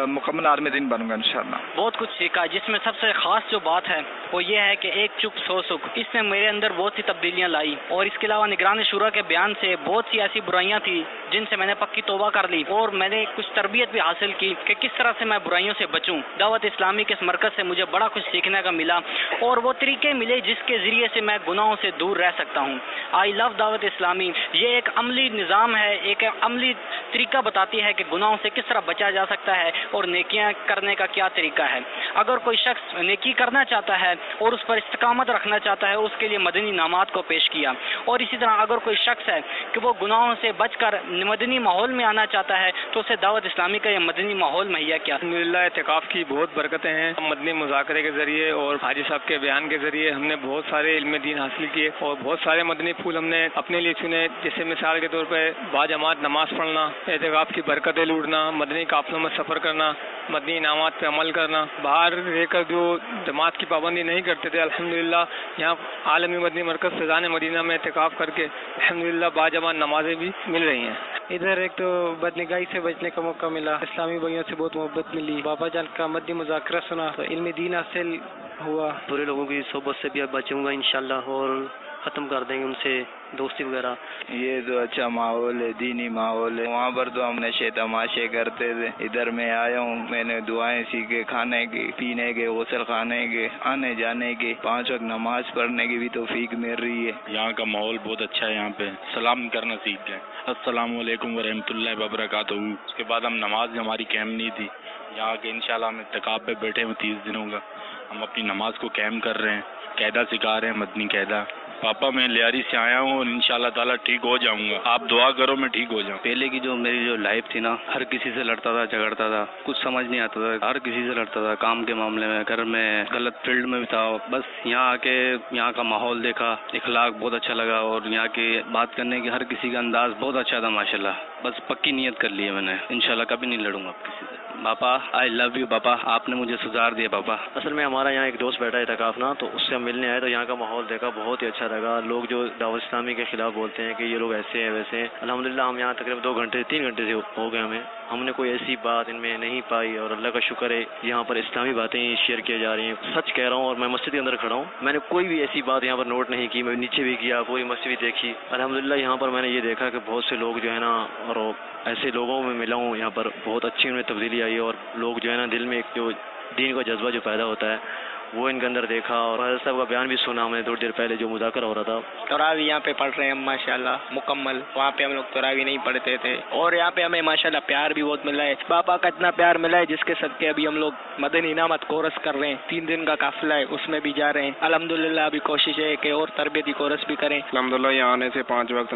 مکمل عالم دین بنوں گا انشاءاللہ۔ بہت کچھ سیکھا، جس میں سب سے خاص جو بات ہے وہ یہ ہے کہ ایک چپ سو سکھ، اس نے میرے اندر بہت سی تبدیلیاں لائی، اور اس کے علاوہ نگران شورا کے بیان سے بہت سی ایسی برائیاں تھی جن سے میں نے پکی توبہ کر لی اور میں نے کچھ تربیت بھی حاصل کی کہ کس طرح سے میں برائیوں سے بچوں. دعوت اسلامی کے اس مرکز سے مجھے بڑا کچھ سیکھنے کا ملا اور وہ طریقے ملے جس کے ذریعے سے میں گناہوں سے دور رہ سکتا ہوں. آئی لو دعوت اسلامی. یہ ایک عملی نظام ہے, ایک عملی طریقہ بتاتی ہے کہ گناہوں سے کس طرح بچا جا سکتا ہے اور نیکیاں کرنے کا کیا طریقہ ہے. اگر کوئی شخص نیکی کرنا چاہتا ہے اور اس پر استقامت رکھنا چاہتا ہے, اس کے لیے مدنی انعامات کو پیش کیا. اور اسی طرح اگر کوئی شخص ہے کہ وہ گناہوں سے بچ کر مدنی ماحول میں آنا چاہتا ہے تو اسے دعوت اسلامی کا یہ مدنی ماحول مہیا کیا. الحمدللہ اعتکاف کی بہت برکتیں ہیں. مدنی مذاکرے کے ذریعے اور حاجی صاحب کے بیان کے ذریعے ہم نے بہت سارے علم دین حاصل کیے اور بہت سارے مدنی پھول ہم نے اپنے لیے چنے, جیسے مثال کے طور پہ باجماعت نماز پڑھنا, اعتکاف کی برکتیں لوٹنا, مدنی قافلوں میں سفر کرنا, مدنی انعامات پہ عمل کرنا. باہر رہ کر جو جماعت کی پابندی نہیں کرتے تھے, الحمدللہ یہاں عالمی مدنی مرکز فیضان مدینہ میں اعتکاف کر کے الحمدللہ باجماعت نمازیں بھی مل رہی ہیں. ادھر ایک تو بدنگاہی سے بچنے کا موقع ملا, اسلامی بھائیوں سے بہت محبت ملی, بابا جان کا مدنی مذاکرہ سنا تو علم دین حاصل ہوا. برے لوگوں کی صحبت سے بھی اب بچوں گا انشاءاللہ اور ختم کر دیں گے ان سے دوستی وغیرہ. یہ تو اچھا ماحول ہے, دینی ماحول ہے. وہاں پر تو ہم نشے تماشے کرتے تھے. ادھر میں آیا ہوں, میں نے دعائیں سیکھے, کھانے کی, پینے کے, غسل خانے کے, آنے جانے کے, 5 وقت نماز پڑھنے کی بھی توفیق مل رہی ہے. یہاں کا ماحول بہت اچھا ہے. یہاں پہ سلام کرنا سیکھ گئے, السلام علیکم ورحمۃ اللہ وبرکاتہ. اس کے بعد ہم نماز ہماری قائم نہیں تھی, یہاں کے انشاءاللہ ہم اتکاب پہ بیٹھے ہوئے 30 دنوں کا, ہم اپنی نماز کو قائم کر رہے ہیں, قاعدہ سکھا رہے ہیں, مدنی قاعدہ. پاپا میں لیاری سے آیا ہوں اور انشاءاللہ تعالیٰ ٹھیک ہو جاؤں گا, آپ دعا کرو میں ٹھیک ہو جاؤں. پہلے کی جو میری جو لائف تھی نا, ہر کسی سے لڑتا تھا, جھگڑتا تھا, کچھ سمجھ نہیں آتا تھا, ہر کسی سے لڑتا تھا, کام کے معاملے میں, گھر میں, غلط فیلڈ میں بھی تھا. بس یہاں آ کے یہاں کا ماحول دیکھا, اخلاق بہت اچھا لگا اور یہاں کی بات کرنے کی ہر کسی کا انداز بہت اچھا تھا ماشاءاللہ. بس پکی نیت کر لی ہے میں نے, انشاءاللہ کبھی نہیں لڑوں گا کسی سے. پاپا آئی لو یو پاپا, آپ نے مجھے سدھار دیا پاپا. اصل میں ہمارا یہاں ایک دوست بیٹھا ہے اعتکاف نا, تو اس سے ہم ملنے آئے تو یہاں کا ماحول دیکھا, بہت ہی اچھا لگا. لوگ جو دعوت اسلامی کے خلاف بولتے ہیں کہ یہ لوگ ایسے ہیں ویسے ہیں, الحمدللہ ہم یہاں تقریباً 2 گھنٹے 3 گھنٹے سے ہو گئے ہم نے کوئی ایسی بات ان میں نہیں پائی اور اللہ کا شکر ہے یہاں پر اسلامی باتیں شیئر کی جا رہی ہیں. سچ کہہ رہا ہوں, اور میں مسجد کے اندر کھڑا ہوں, میں نے کوئی بھی ایسی بات یہاں پر نوٹ نہیں کی. میں نیچے بھی کیا, پوری مسجد بھی دیکھی, الحمدللہ یہاں پر میں نے یہ دیکھا کہ بہت سے لوگ جو ہے نا, اور ایسے لوگوں میں ملا ہوں یہاں پر, بہت اچھی ان میں تبدیلی آئی ہے. اور لوگ جو ہے نا دل میں ایک جو دین کا جذبہ جو پیدا ہوتا ہے وہ ان کے اندر دیکھا. اور حضرت صاحب کا بیان بھی سنا ہم نے تھوڑی دیر پہلے جو مذاکرہ ہو رہا تھا. تراوی یہاں پہ پڑھ رہے ہیں ہم ماشاءاللہ مکمل, وہاں پہ ہم لوگ تراوی نہیں پڑھتے تھے, اور یہاں پہ ہمیں ماشاءاللہ پیار بھی بہت ملا ہے. باپا کا اتنا پیار ملا ہے جس کے صدقے ابھی ہم لوگ مدنی انعامات کورس کر رہے ہیں. 3 دن کا قافلہ ہے, اس میں بھی جا رہے ہیں. الحمدللہ ابھی کوشش ہے کہ اور تربیتی کورس بھی کریں. الحمدللہ یہاں آنے سے 5 وقت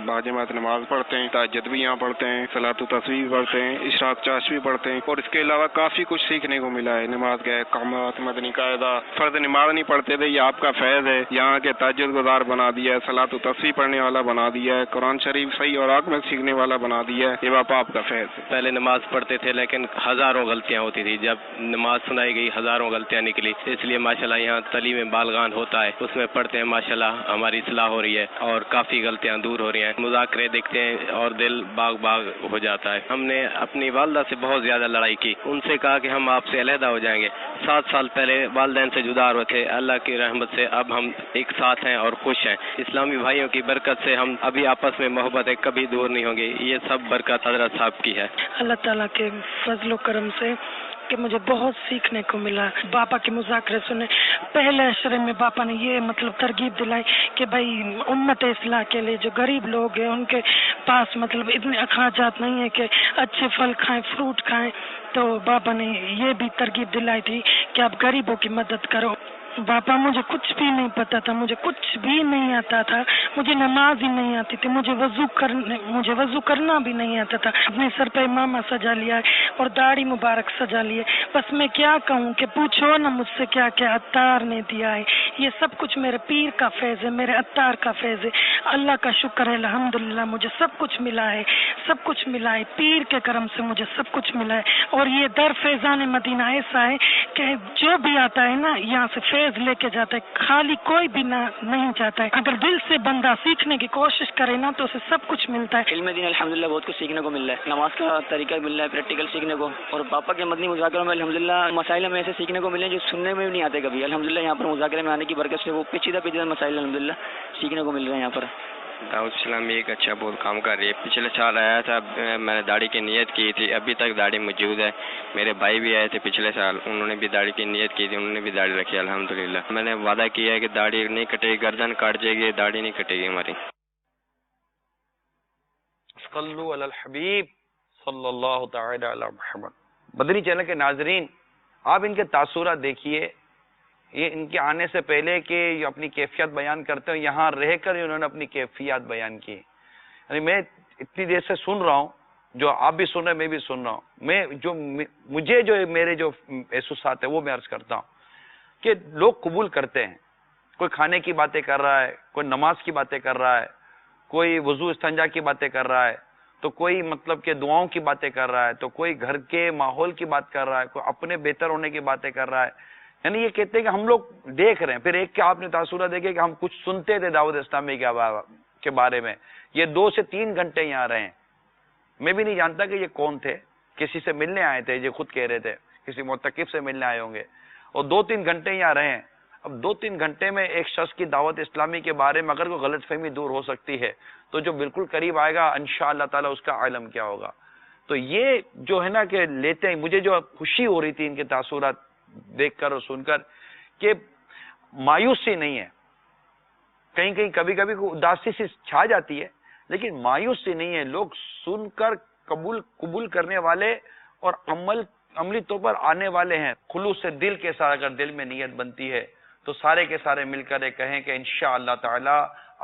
باجماعت نماز پڑھتے ہیں, تہجد بھی یہاں پڑھتے ہیں, صلاۃ التسبیح پڑھتے ہیں, اشراق چاشت بھی پڑھتے ہیں, اور اس کے علاوہ کافی کچھ سیکھنے کو ملا ہے. نماز کے احکامات, مدنی قاعدہ, فرض نماز نہیں پڑھتے تھے, یہ آپ کا فیض ہے. یہاں کے تہجد گزار بنا دیا ہے, صلاۃ التسبیح پڑھنے والا بنا دیا ہے, قرآن شریف صحیح اور آنکھ میں سیکھنے والا بنا دیا ہے. یہ باپا آپ کا فیض ہے. پہلے نماز پڑھتے تھے لیکن ہزاروں غلطیاں ہوتی تھی, جب نماز سنائی گئی ہزاروں غلطیاں نکلی. اس لیے ماشاءاللہ یہاں تعلیم بالغان ہوتا ہے, اس میں پڑھتے ہیں, ماشاءاللہ ہماری اصلاح ہو رہی ہے اور کافی غلطیاں دور ہو رہی ہیں. مذاکرے دیکھتے ہیں اور دل باغ باغ ہو جاتا ہے. ہم نے اپنی والدہ سے بہت زیادہ لڑائی کی, ان سے کہا کہ ہم آپ سے علیحدہ ہو جائیں گے. 7 سال پہلے والدین سے جدا ہوئے تھے, اللہ کی رحمت سے اب ہم ایک ساتھ ہیں اور خوش ہیں. اسلامی بھائیوں کی برکت سے ہم ابھی آپس میں محبت ہے, کبھی دور نہیں ہوں گی. یہ سب برکت حضرت صاحب کی ہے. اللہ تعالیٰ کے فضل و کرم سے کہ مجھے بہت سیکھنے کو ملا. باپا کے مذاکرے سنے, پہلے اشرے میں باپا نے یہ مطلب ترغیب دلائی کہ بھائی امت اصلاح کے لیے جو غریب لوگ ہیں ان کے پاس مطلب اتنے اخراجات نہیں ہیں کہ اچھے پھل کھائیں, فروٹ کھائیں. تو باپا نے یہ بھی ترغیب دلائی تھی کہ آپ غریبوں کی مدد کرو. باپا مجھے کچھ بھی نہیں پتا تھا, مجھے کچھ بھی نہیں آتا تھا, مجھے نماز ہی نہیں آتی تھی, مجھے وضو کرنا بھی نہیں آتا تھا. اپنے سر پہ امامہ سجا لیا ہے اور داڑھی مبارک سجا لی ہے. بس میں کیا کہوں کہ پوچھو نا مجھ سے کیا کیا عطار نے دیا ہے. یہ سب کچھ میرے پیر کا فیض ہے, میرے عطار کا فیض ہے. اللہ کا شکر ہے, الحمدللہ مجھے سب کچھ ملا ہے, سب کچھ ملا ہے. پیر کے کرم سے مجھے سب کچھ ملا ہے. اور یہ در فیضان مدینہ ایسا ہے کہ جو بھی آتا ہے نا یہاں سے فیض لے کے جاتا ہے, خالی کوئی بھی نہیں جاتا ہے. اگر دل سے بندہ سیکھنے کی کوشش کرے نا تو اسے سب کچھ ملتا ہے. علم دین الحمدللہ بہت کچھ سیکھنے کو مل رہا ہے, نماز کا طریقہ مل رہا ہے, پریکٹیکل سیکھنے کو. اور پاپا کے مدنی مذاکروں میں الحمدللہ مسائل ہمیں ایسے سیکھنے کو ملے ہیں جو سننے میں بھی نہیں آتے کبھی. الحمدللہ یہاں پر مذاکرے میں آنے کی برکت سے وہ پیچیدہ مسائل الحمدللہ سیکھنے کو مل رہے ہیں یہاں پر. دعوت اسلامی ایک اچھا بہت کام کر رہی ہے. پچھلے سال آیا تھا, میں نے داڑھی کی نیت کی تھی, ابھی تک داڑھی موجود ہے. میرے بھائی بھی آئے تھے پچھلے سال, انہوں نے بھی داڑھی کی نیت کی تھی, انہوں نے بھی داڑھی رکھی الحمدللہ. میں نے وعدہ کیا ہے کہ داڑھی نہیں کٹے گی, گردن کاٹ جائے گی, داڑھی نہیں کٹے گی ہماری. صلو علی الحبیب صلی اللہ تعالی علی محمد. مدنی چینل کے ناظرین, آپ ان کے تاثرات دیکھیے. یہ ان کے آنے سے پہلے کہ یہ اپنی کیفیت بیان کرتے ہیں, یہاں رہ کر انہوں نے اپنی کیفیت بیان کی. یعنی میں اتنی دیر سے سن رہا ہوں, جو آپ بھی سن رہے ہیں میں بھی سن رہا ہوں. میں جو مجھے جو میرے جو احساسات ہیں وہ میں عرض کرتا ہوں کہ لوگ قبول کرتے ہیں. کوئی کھانے کی باتیں کر رہا ہے, کوئی نماز کی باتیں کر رہا ہے, کوئی وضو استنجا کی باتیں کر رہا ہے, تو کوئی مطلب کہ دعاؤں کی باتیں کر رہا ہے, تو کوئی گھر کے ماحول کی بات کر رہا ہے, کوئی اپنے بہتر ہونے کی باتیں کر رہا ہے. یعنی یہ کہتے ہیں کہ ہم لوگ دیکھ رہے ہیں. پھر ایک کہ آپ نے تاثرات دیکھے کہ ہم کچھ سنتے تھے دعوت اسلامی کے بارے میں. یہ 2 سے 3 گھنٹے یہاں رہے ہیں. میں بھی نہیں جانتا کہ یہ کون تھے, کسی سے ملنے آئے تھے, یہ خود کہہ رہے تھے کسی معتکف سے ملنے آئے ہوں گے, اور 2-3 گھنٹے یہاں رہے ہیں. اب 2-3 گھنٹے میں ایک شخص کی دعوت اسلامی کے بارے میں اگر کوئی غلط فہمی دور ہو سکتی ہے, تو جو بالکل قریب آئے گا انشاءاللہ تعالی اس کا علم کیا ہوگا. تو یہ جو ہے نا کہ لیتے ہیں, مجھے جو خوشی ہو رہی تھی ان کے تاثرات دیکھ کر اور سن کر, کہ مایوسی نہیں ہے. کہیں کہیں کبھی کبھی اداسی سی چھا جاتی ہے, لیکن مایوسی نہیں ہے. لوگ سن کر قبول کرنے والے اور عملی طور پر آنے والے ہیں. خلوص سے دل کے ساتھ اگر دل میں نیت بنتی ہے تو سارے کے سارے مل کر کہیں کہ انشاءاللہ تعالی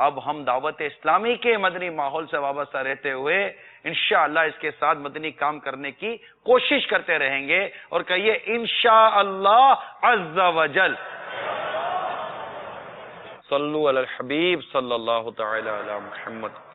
اب ہم دعوت اسلامی کے مدنی ماحول سے وابستہ رہتے ہوئے انشاءاللہ اس کے ساتھ مدنی کام کرنے کی کوشش کرتے رہیں گے. اور کہیے انشاءاللہ عز وجل. صلو علی الحبیب صلی اللہ تعالی علی محمد.